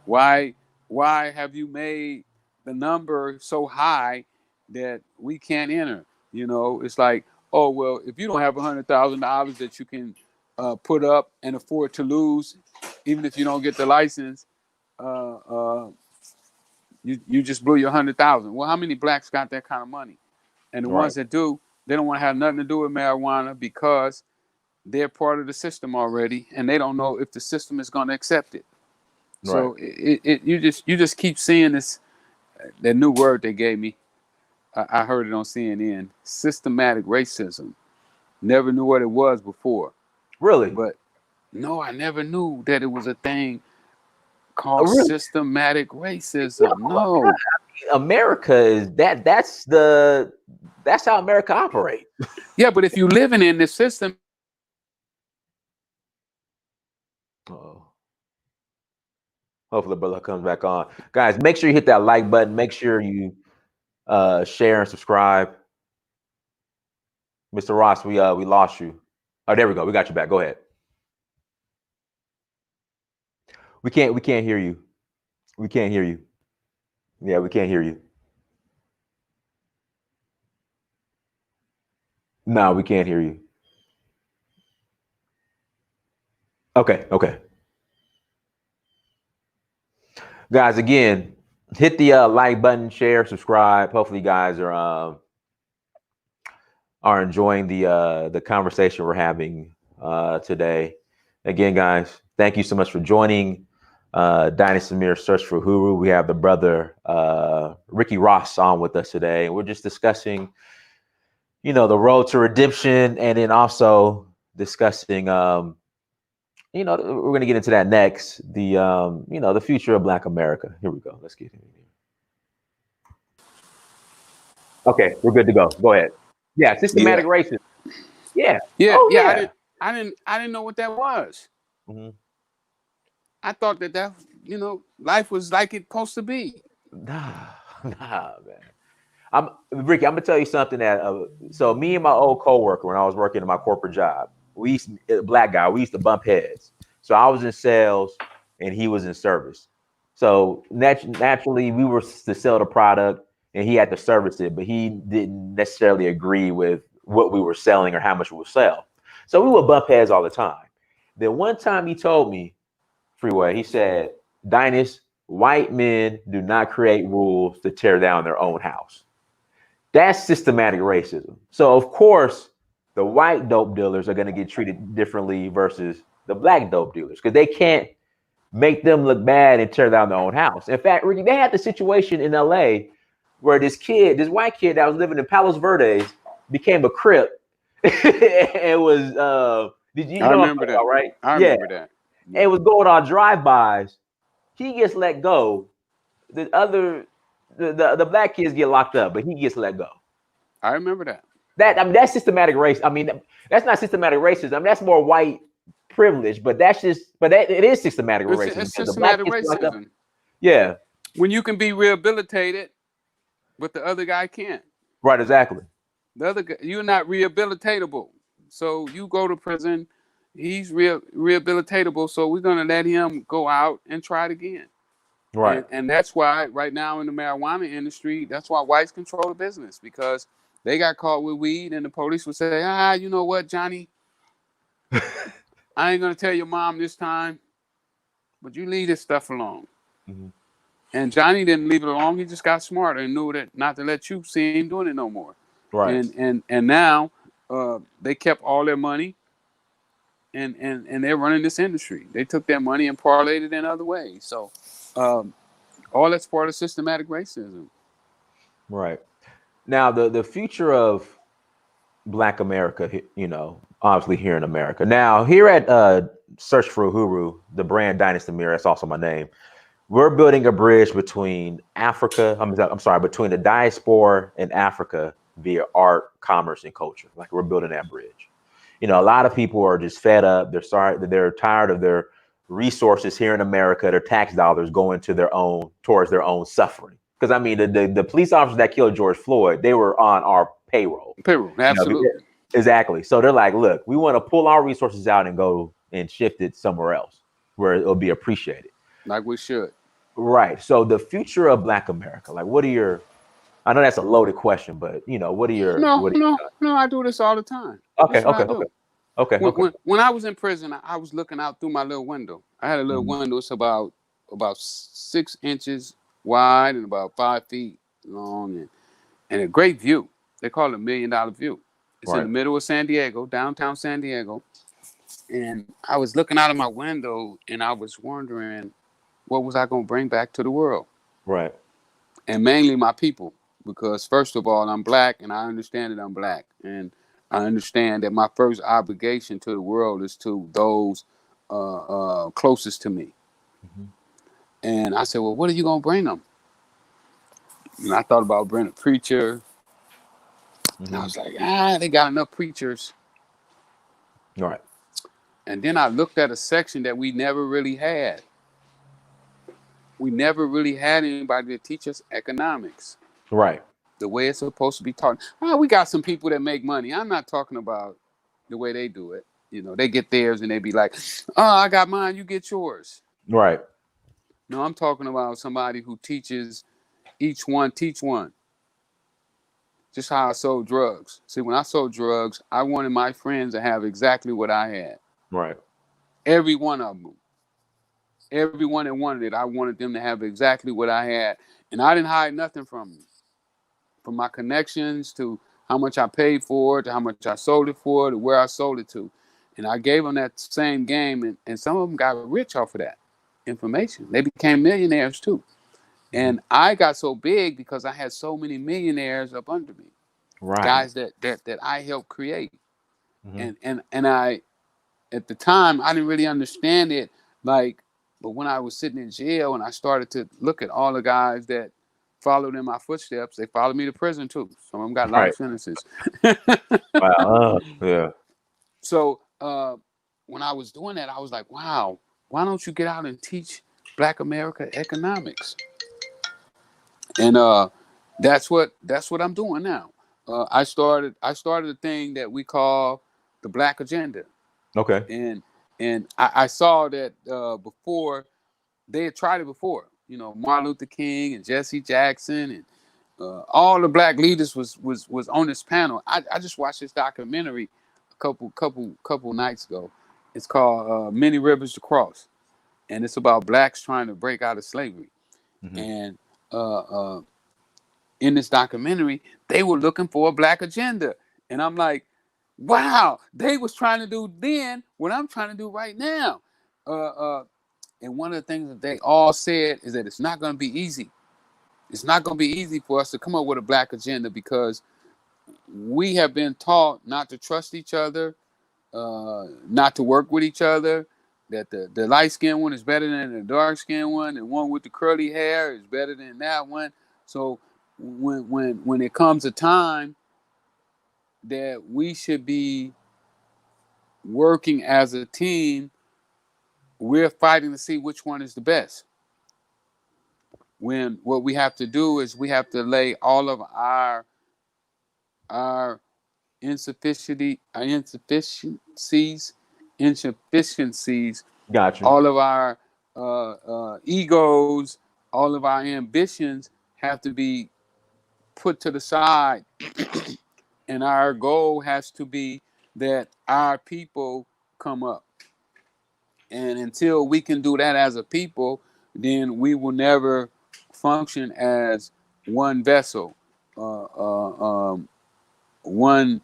Why why have you made the number so high that we can't enter? It's like, oh well, if you don't have $100,000 that you can put up and afford to lose, even if you don't get the license, uh, uh, you just blew your 100,000. Well, how many blacks got that kind of money? And the Right. ones that do, they don't want to have nothing to do with marijuana because they're part of the system already, and they don't know if the system is going to accept it. Right. So you just keep seeing this. That new word they gave me, I heard it on CNN. Systematic racism. Never knew what it was before, Really. but no, I never knew that it was a thing called Really. systematic racism. Yeah, No. America is that. That's how America operates. Yeah, but if you're living in this system, Oh. Hopefully, brother comes back on. Guys, make sure you hit that like button. Make sure you share and subscribe. Mr. Ross, we lost you. Oh, there we go. We got you back. Go ahead. We can't hear you. We can't hear you. Yeah, we can't hear you. No, we can't hear you. Okay. Guys, again, hit the like button, share, subscribe. Hopefully you guys are enjoying the conversation we're having today. Again, guys, thank you so much for joining Dynasty Mirror Search for Huru. We have the brother Ricky Ross on with us today. We're just discussing, the road to redemption, and then also discussing, we're going to get into that next. The future of Black America. Here we go. Let's get in here. Okay, we're good to go. Go ahead. Yeah, systematic racism. Yeah. Yeah. Oh, yeah. I didn't know what that was. Mm-hmm. I thought that life was like it's supposed to be. Nah, man. Ricky, I'm gonna tell you something that so me and my old coworker, when I was working in my corporate job, black guy, we used to bump heads. So I was in sales and he was in service. So naturally we were to sell the product and he had to service it, but he didn't necessarily agree with what we were selling or how much we would sell. So we would bump heads all the time. Then one time he told me, Freeway, he said, Dynasty, white men do not create rules to tear down their own house. That's systematic racism. So, of course, the white dope dealers are going to get treated differently versus the black dope dealers because they can't make them look bad and tear down their own house. In fact, Ricky, they had the situation in LA where this white kid that was living in Palos Verdes became a Crip. It was, I remember that, right? I remember that. Yeah. It was going on drive-bys. He gets let go. The black kids get locked up, but he gets let go. I remember that. That's systematic race. I mean, that's not systematic racism. I mean, that's more white privilege, but it is systematic racism. It's systematic racism. Yeah. When you can be rehabilitated, but the other guy can't. Right, exactly. The other guy, you're not rehabilitatable. So you go to prison, he's rehabilitatable, so we're gonna let him go out and try it again. Right. And that's why right now in the marijuana industry, that's why whites control the business, because they got caught with weed and the police would say, you know what, Johnny? I ain't going to tell your mom this time, but you leave this stuff alone. Mm-hmm. And Johnny didn't leave it alone. He just got smarter and knew that not to let you see him doing it no more. Right. And now they kept all their money and they're running this industry. They took their money and parlayed it in other ways. So all that's part of systematic racism. Right. Now, the future of Black America, obviously here in America. Now, here at Search for Uhuru, the brand Dynasty Mirror, that's also my name. We're building a bridge between between the diaspora and Africa via art, commerce, and culture. Like, we're building that bridge. A lot of people are just fed up. They're tired of their resources here in America, their tax dollars going towards their own suffering. Because I mean, the police officers that killed George Floyd, they were on our payroll. Absolutely. Exactly. So they're like, look, we want to pull our resources out and go and shift it somewhere else where it'll be appreciated. Like we should. Right. So the future of Black America, like, I know that's a loaded question, but what are your No, I do this all the time. Okay. When I was in prison, I was looking out through my little window. I had a little window. It's about 6 inches wide and about 5 feet long, and a great view. They call it $1 million view. It's in the middle of San Diego, downtown San Diego. And I was looking out of my window and I was wondering, what was I going to bring back to the world? Right. And mainly my people, because first of all, I'm Black and I understand that I'm Black. And I understand that my first obligation to the world is to those closest to me. Mm-hmm. And I said, well, what are you going to bring them? And I thought about bringing a preacher. Mm-hmm. And I was like, they got enough preachers. All right. And then I looked at a section that we never really had. We never really had anybody to teach us economics. Right. the way it's supposed to be taught. Oh, we got some people that make money. I'm not talking about the way they do it. You know, they get theirs and they be like, "Oh, I got mine. You get yours." Right. No, I'm talking about somebody who teaches each one teach one. Just how I sold drugs. See, when I sold drugs, I wanted my friends to have exactly what I had. Right. Every one of them. Everyone that wanted it, I wanted them to have exactly what I had. And I didn't hide nothing from them. From my connections to how much I paid for it, to how much I sold it for, to where I sold it to. And I gave them that same game, and some of them got rich off of that information. They became millionaires too. Mhm. And I got so big because I had so many millionaires up under me, Right. guys that I helped create. Mhm. And I at the time I didn't really understand it, like, but when I was sitting in jail and I started to look at all the guys that followed in my footsteps, they followed me to prison too. Some of them got Right. life sentences. Wow. Yeah. So when I was doing that, I was like, wow, why don't you get out and teach Black America economics? And that's what I'm doing now. I started a thing that we call the Black Agenda, Okay. and I saw that before they had tried it before. You know, Martin Luther King and Jesse Jackson and all the Black leaders was on this panel. I just watched this documentary a couple nights ago. It's called Many Rivers to Cross, and it's about blacks trying to break out of slavery. Mhm. And uh, uh, in this documentary, they were looking for a Black agenda, and I'm like, wow, they was trying to do then what I'm trying to do right now. Uh, uh, and one of the things that they all said is that it's not going to be easy. It's not going to be easy for us to come up with a Black agenda because we have been taught not to trust each other, not to work with each other. That the light skinned one is better than the dark skinned one, and one with the curly hair is better than that one. So when it comes a time that we should be working as a team, we're fighting to see which one is the best. When what we have to do is we have to lay all of our insufficiencies, Got you. all of our egos, all of our ambitions have to be put to the side, and our goal has to be that our people come up. And until we can do that as a people, then we will never function as one vessel, uh, one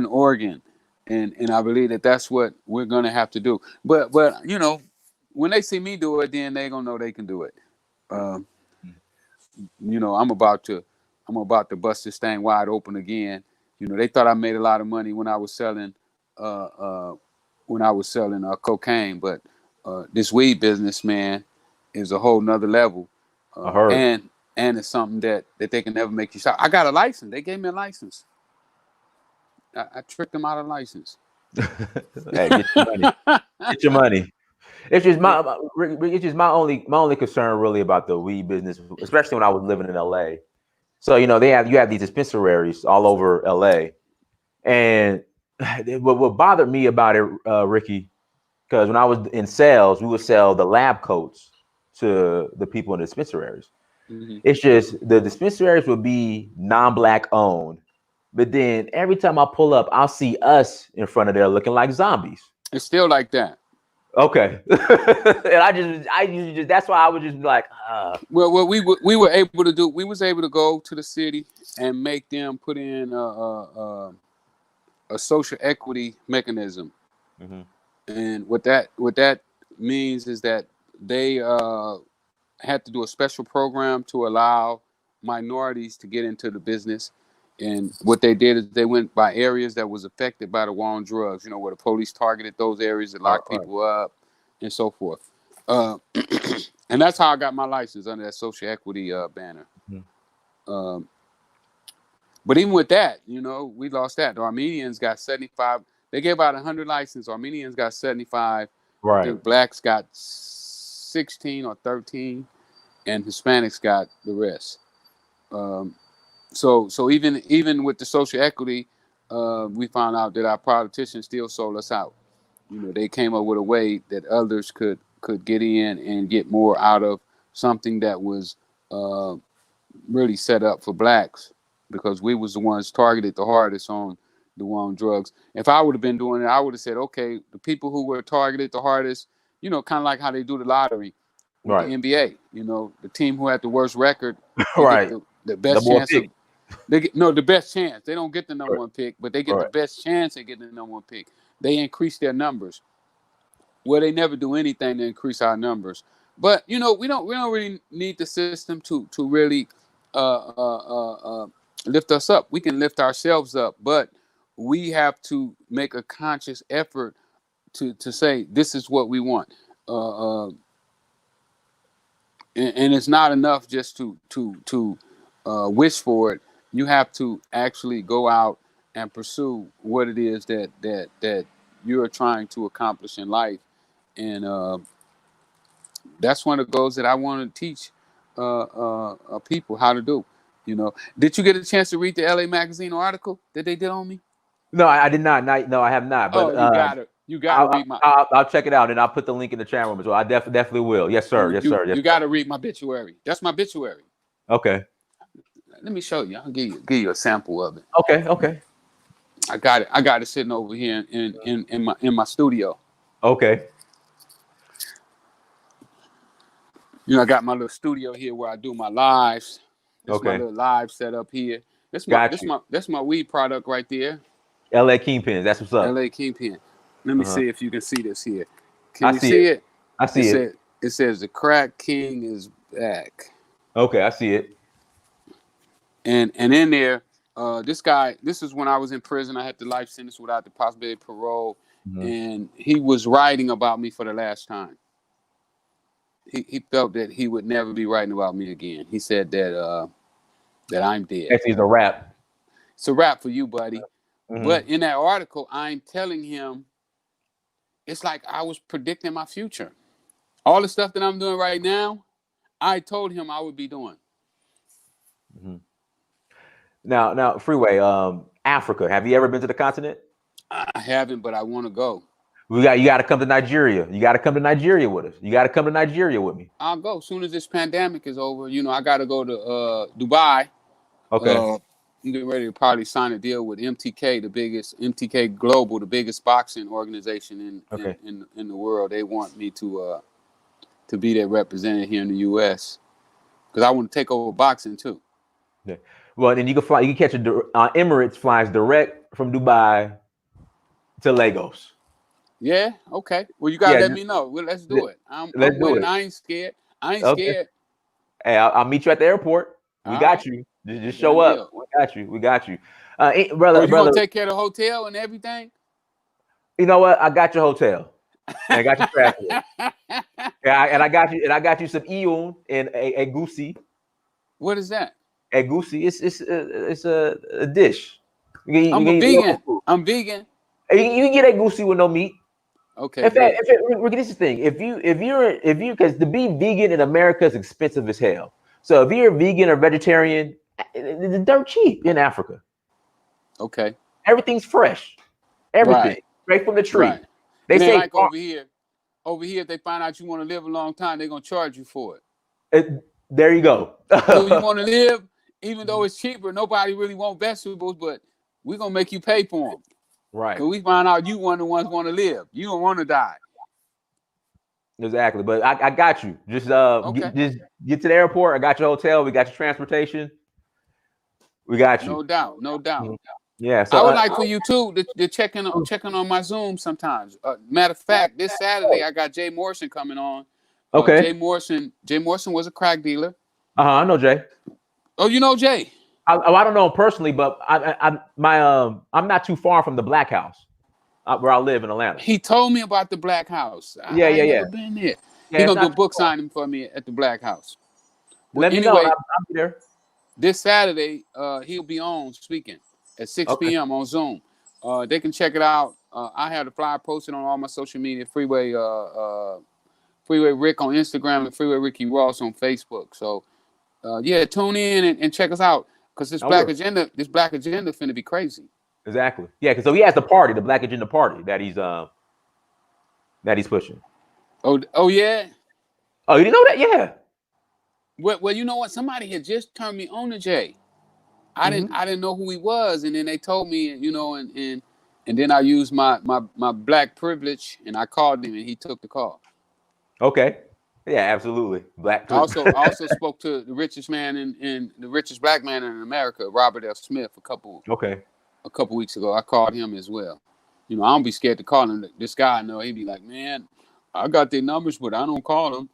organ, and I believe that that's what we're gonna have to do. But when they see me do it, then they gonna know they can do it. Um, I'm about to bust this thing wide open again. They thought I made a lot of money when I was selling uh, uh, cocaine, but this weed business, man, is a whole nother level, I heard. and it's something that they can never make you stop. I got a license. They gave me a license. I tricked them out of license. Hey, get your money. Get your money. It's just my only concern really about the weed business, especially when I was living in LA. So you have these dispensaries all over LA, and what bothered me about it, Ricky, because when I was in sales, we would sell the lab coats to the people in the dispensaries. Hmm. It's just the dispensaries would be non-black owned, but then every time I pull up, I'll see us in front of there looking like zombies. It's still like that. Okay, and I usually just that's why I would just be like, Well, what we were able to do, we was able to go to the city and make them put in a social equity mechanism, mhm. and what that means is that they had to do a special program to allow minorities to get into the business. And what they did is they went by areas that was affected by the war on drugs. Where the police targeted those areas that All locked right. people up, and so forth. Uh, and that's how I got my license under that social equity banner. Mhm. Um, but even with that, we lost that. The Armenians got 75. They gave out 100 licenses. Armenians got 75. I Right. think blacks got 16 or 13, and Hispanics got the rest. Um, So even with the social equity, we found out that our politicians still sold us out. They came up with a way that others could get in and get more out of something that was uh, really set up for blacks, because we was the ones targeted the hardest on the war on drugs. If I would have been doing it, I would have said, okay, the people who were targeted the hardest, kind of like how they do the lottery with the Right. NBA. The team who had the worst record, they get Right. the The best more chance of. pick. They get no the best chance. They don't get the number Right. one pick, but they get the Right. best chance at getting the number one pick. They increase their numbers. Well, they never do anything to increase our numbers. But we don't really need the system to really lift us up. We can lift ourselves up, but we have to make a conscious effort to say this is what we want. And it's not enough just to wish for it. You have to actually go out and pursue what it is that you're trying to accomplish in life, and that's one of the goals that I want to teach people how to do. Did you get a chance to read the LA Magazine article that they did on me? No, I did not. No, I have not. But Oh, you gotta I'll, read my I'll check it out, and I'll put the link in the chat room as well. I definitely will. Yes, sir. you Yes, you sir. Yes, you sir. gotta read my obituary. That's my obituary. Okay. Let me show you. I'll give you a sample of it. Okay. Okay. I got it sitting over here in my studio. Okay. I got my little studio here where I do my lives. This my Okay. little live setup here. This my Got this you. my that's my weed product right there. LA Kingpins. That's what's up. LA Kingpin. Let me Uh-huh. see if you can see this here. Can I you see see it. it? I It see it. says it says the crack king is back. Okay. I see it. And in there, this is when I was in prison. I had the life sentence without the possibility of parole. Mhm. And he was writing about me for the last time. He felt that he would never be writing about me again. He said that I'm dead. Actually, it's a rap. It's a wrap for you, buddy. Hmm. But in that article, I'm telling him it's like I was predicting my future. All the stuff that I'm doing right now, I told him I would be doing. Hmm. Now, Freeway. Africa. Have you ever been to the continent? I haven't, but I want to go. You got to come to Nigeria. You got to come to Nigeria with us. You got to come to Nigeria with me. I'll go as soon as this pandemic is over. I got to go to Dubai. Okay. I'm getting ready to probably sign a deal with MTK, the biggest MTK Global, the biggest boxing organization Okay. in the world. They want me to be their representative here in the U.S. because I want to take over boxing too. Yeah. Well, then you can fly. You can catch Emirates flies direct from Dubai to Lagos. Yeah, okay. Well, you gotta Yeah, let me know. Well, let's do it. let's I'm do winning. it. I ain't scared. I ain't Okay. scared. Hey, I'll meet you at the airport. We All got right, you. Just show done up. deal. We got you. We got you. Oh, Brother, you gonna brother. take care of the hotel and everything? You know what? I got your hotel. And I got your transport. Yeah, and I got you. And I got you some Eon and a goosey. What is that? A goosey. It's a dish. You I'm a can eat local vegan. food. I'm vegan. You can get a goosey with no meat. Okay, In fact, good. this is the thing. If you because to be vegan in America is expensive as hell. So if you're a vegan or vegetarian, it's dirt cheap in Africa. Okay, Everything's fresh. Everything right, straight from the tree. right. They It ain't say like over here. Over here, if they find out you want to live a long time, they're gonna charge you for it. there you go. You want to live, even though it's cheaper. Nobody really want vegetables, but we're gonna make you pay for them. Right. Cause we find out you one of the ones want to live. You don't want to die. Exactly. But I got you. Just Okay, just get to the airport. I got your hotel. We got your transportation. We got you. no doubt, no doubt. Mhm. Yeah. I So would like for you too to checking on my Zoom sometimes. Matter of fact, this Saturday I got Jay Morrison coming on. okay. Jay Morrison was a crack dealer. I know Jay. Oh, you know Jay? I don't know him personally, but I'm not too far from the Black House where I live in Atlanta. He told me about the Black House. Yeah, I yeah, ain't yeah. never been there. Yeah, He it's gonna do not a too book far. signing for me at the Black House. Well, Let me know. anyway, I'll be there. this Saturday he'll be on speaking at 6 Okay. p.m. on Zoom. They can check it out. I have the flyer posted on all my social media. Freeway Rick on Instagram and Freeway Ricky Ross on Facebook. So yeah, tune in and check us out. because this I black will. agenda finna be crazy. Exactly. Yeah, because so he has the party, the Black Agenda Party that he's pushing. Oh yeah. Oh, you didn't know that? Yeah. Well, you know what? Somebody had just turned me on to Jay. Mm-hmm. I didn't know who he was, and then they told me, and then I used my black privilege, and I called him, and he took the call. Okay. Yeah, absolutely. Black I privilege. also spoke to the richest man in the richest black man in America, Robert F. Smith, Okay. a couple weeks ago. I called him as well. I don't be scared to call him. This guy I know, he'd be like, man, I got their numbers, but I don't call them.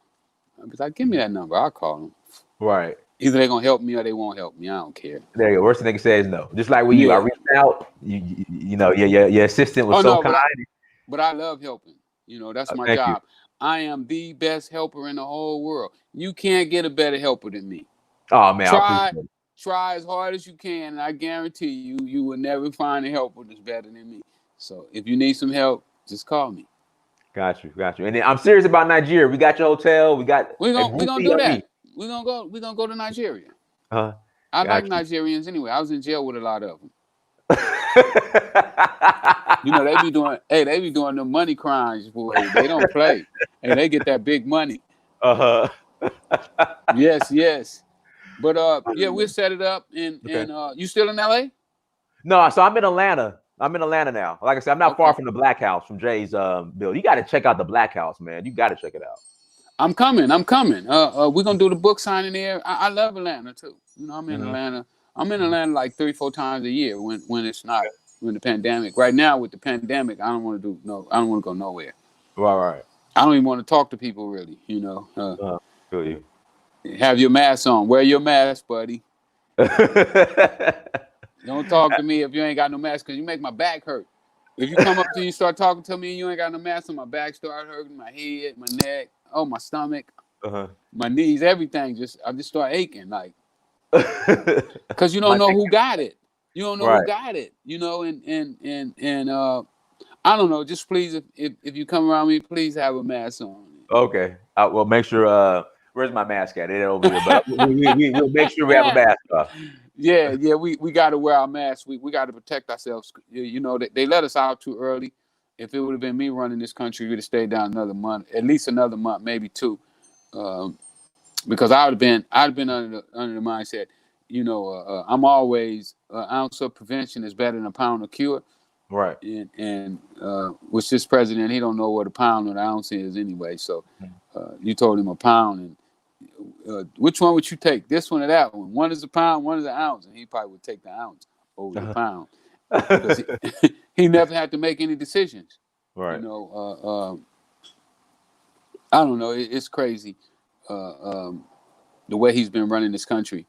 I'd be like, give me that number. I'll call them. Right. Either they're gonna help me or they won't help me. I don't care. There you go. Worst thing nigga says no. Just like with you, I Yeah. reached out. Your assistant was Oh so no, kind. but I love helping. That's my Thank you. job. I am the best helper in the whole world. You can't get a better helper than me. Oh man, I Try appreciate it. try as hard as you can, and I guarantee you will never find a helper that's better than me. So if you need some help, just call me. Got you. And then I'm serious about Nigeria. We got your hotel. We got We're a gonna groupie do on me. that. We're gonna go to Nigeria. Uh, I like got you. Nigerians anyway. I was in jail with a lot of them. uh-huh. They be doing the money crimes, boy. They don't play. And they get that big money. Yes. But yeah, we'll set it up and Okay. you still in LA? No, so I'm in Atlanta. now. Like I said, I'm not far Okay. from the Black House, from Jay's build. You got to check out the Black House, man. You got to check it out. I'm coming. We're gonna do the book signing there. I love Atlanta too. I'm in Mm-hmm. Atlanta. I'm in Atlanta like 3-4 times a year when it's not when the pandemic. Right now with the pandemic, I don't want to go nowhere. Right. I don't even want to talk to people really. Feel you. Have your mask on. Wear your mask, buddy. Don't talk to me if you ain't got no mask, because you make my back hurt. If you come up to me, start talking to me, and you ain't got no mask on, my back start hurting, my head, my neck, my stomach, my knees, everything. I just start aching, like, because you don't know who got it. You don't know who got it. And I don't know. Just please, if you come around me, please have a mask on. Okay. Well, make sure. Where's my mask at? It over here, but we'll make sure we have a mask on. Yeah, we got to wear our masks. We got to protect ourselves. They let us out too early. If it would have been me running this country, we'd have stayed down another month, at least another month, maybe 2, because I'd have been under the mindset. I'm always an ounce of prevention is better than a pound of cure. Right. And with this president, he don't know what a pound or an ounce is anyway. So you told him a pound, and which one would you take? This one or that one? One is a pound, one is an ounce, and he probably would take the ounce over the pound because he never had to make any decisions. Right. I don't know. It's crazy the way he's been running this country.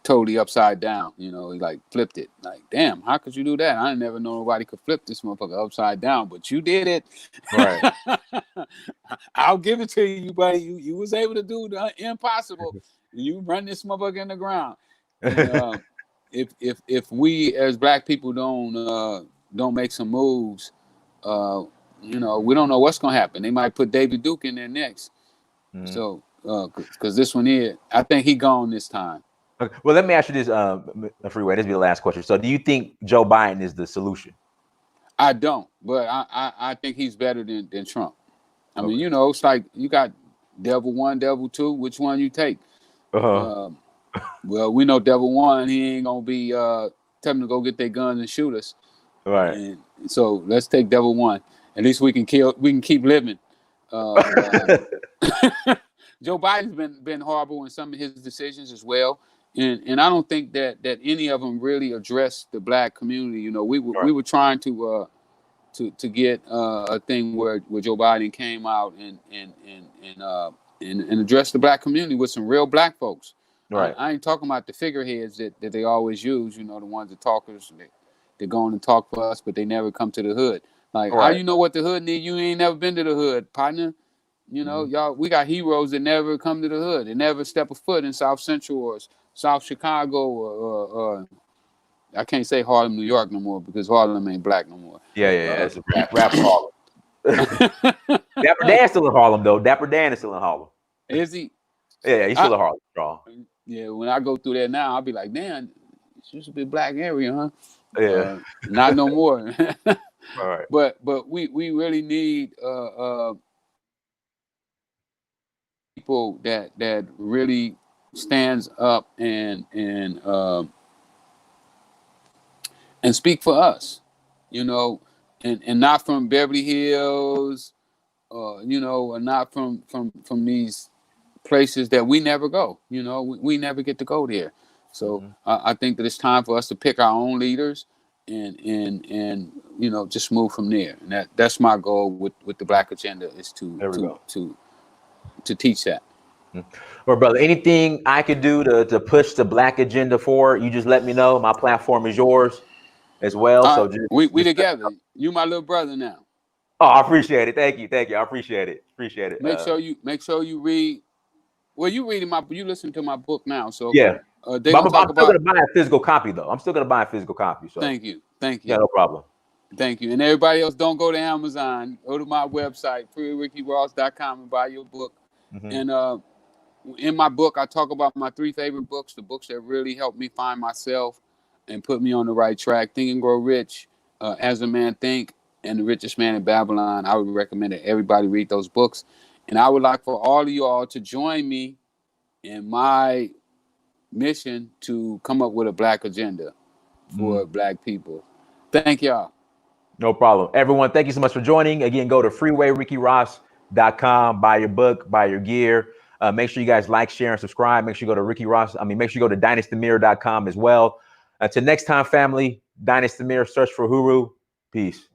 Totally upside down. He like flipped it. Like, damn, how could you do that? I never know nobody could flip this motherfucker upside down, but you did it. Right. I'll give it to you, buddy. You was able to do the impossible. You run this motherfucker in the ground. And, if we as black people don't make some moves, we don't know what's gonna happen. They might put David Duke in there next. Mm-hmm. So, because this one here, I think he gone this time. Okay. Well, let me ask you this, Freeway. This will be the last question. So, do you think Joe Biden is the solution? I don't, but I think he's better than Trump. I mean, it's like you got devil 1, devil 2. Which one you take? Well, we know devil 1. He ain't gonna be telling them to go get their guns and shoot us. Right. And so let's take devil 1. At least we can keep living. Joe Biden's been horrible in some of his decisions as well. And I don't think that any of them really addressed the black community. We were trying to get a thing where Joe Biden came out and addressed the black community with some real black folks. Right. I ain't talking about the figureheads that they always use. The ones that talkers they go on and talk for us, but they never come to the hood. Like, how you know what the hood need? You ain't never been to the hood, partner. Y'all, we got heroes that never come to the hood. They never step a foot in South Central or South Chicago or I can't say Harlem, New York no more because Harlem ain't black no more. Yeah. That's a rap Harlem. Dapper Dan's still in Harlem though. Dapper Dan is still in Harlem. Is he? Yeah, he's still in Harlem. Strong. Yeah, when I go through there now, I'll be like, man, this used to be a black area, huh? Yeah. Not no more. All right. But we really need people that really stands up and speak for us, you know, and not from Beverly Hills, you know, and not from these places that we never go. You know, we never get to go there. So Mhm. I think that it's time for us to pick our own leaders and you know just move from there. And that's my goal with the Black Agenda is There we go. to teach that. Well, brother, anything I could do to push the Black agenda forward, you just let me know. My platform is yours as well. All So right, we just together. You my little brother now. oh, I appreciate it. Thank you. Thank you. I appreciate it. Appreciate it. Make sure you read. Well, you listen to my book now, so Yeah. they're But gonna talk I'm still about. gonna buy a physical copy though. I'm still gonna buy a physical copy. So Thank you, thank yeah, you. no problem. Thank you. And everybody else, don't go to Amazon. Go to my website, freerickyross.com, and buy your book. Mm-hmm. And in my book, I talk about my three favorite books, the books that really helped me find myself and put me on the right track. Think and Grow Rich, As a Man Think, and The Richest Man in Babylon. I would recommend that everybody read those books. And I would like for all of you all to join me in my mission to come up with a black agenda for black people. Thank y'all. No problem. Everyone, thank you so much for joining. Again, go to freewayrickyross.com, buy your book, buy your gear. Make sure you guys like, share, and subscribe. Make sure you go to make sure you go to dynastymir.com as well. Until next time, family, Dynasty Mirror, search for Huru. Peace.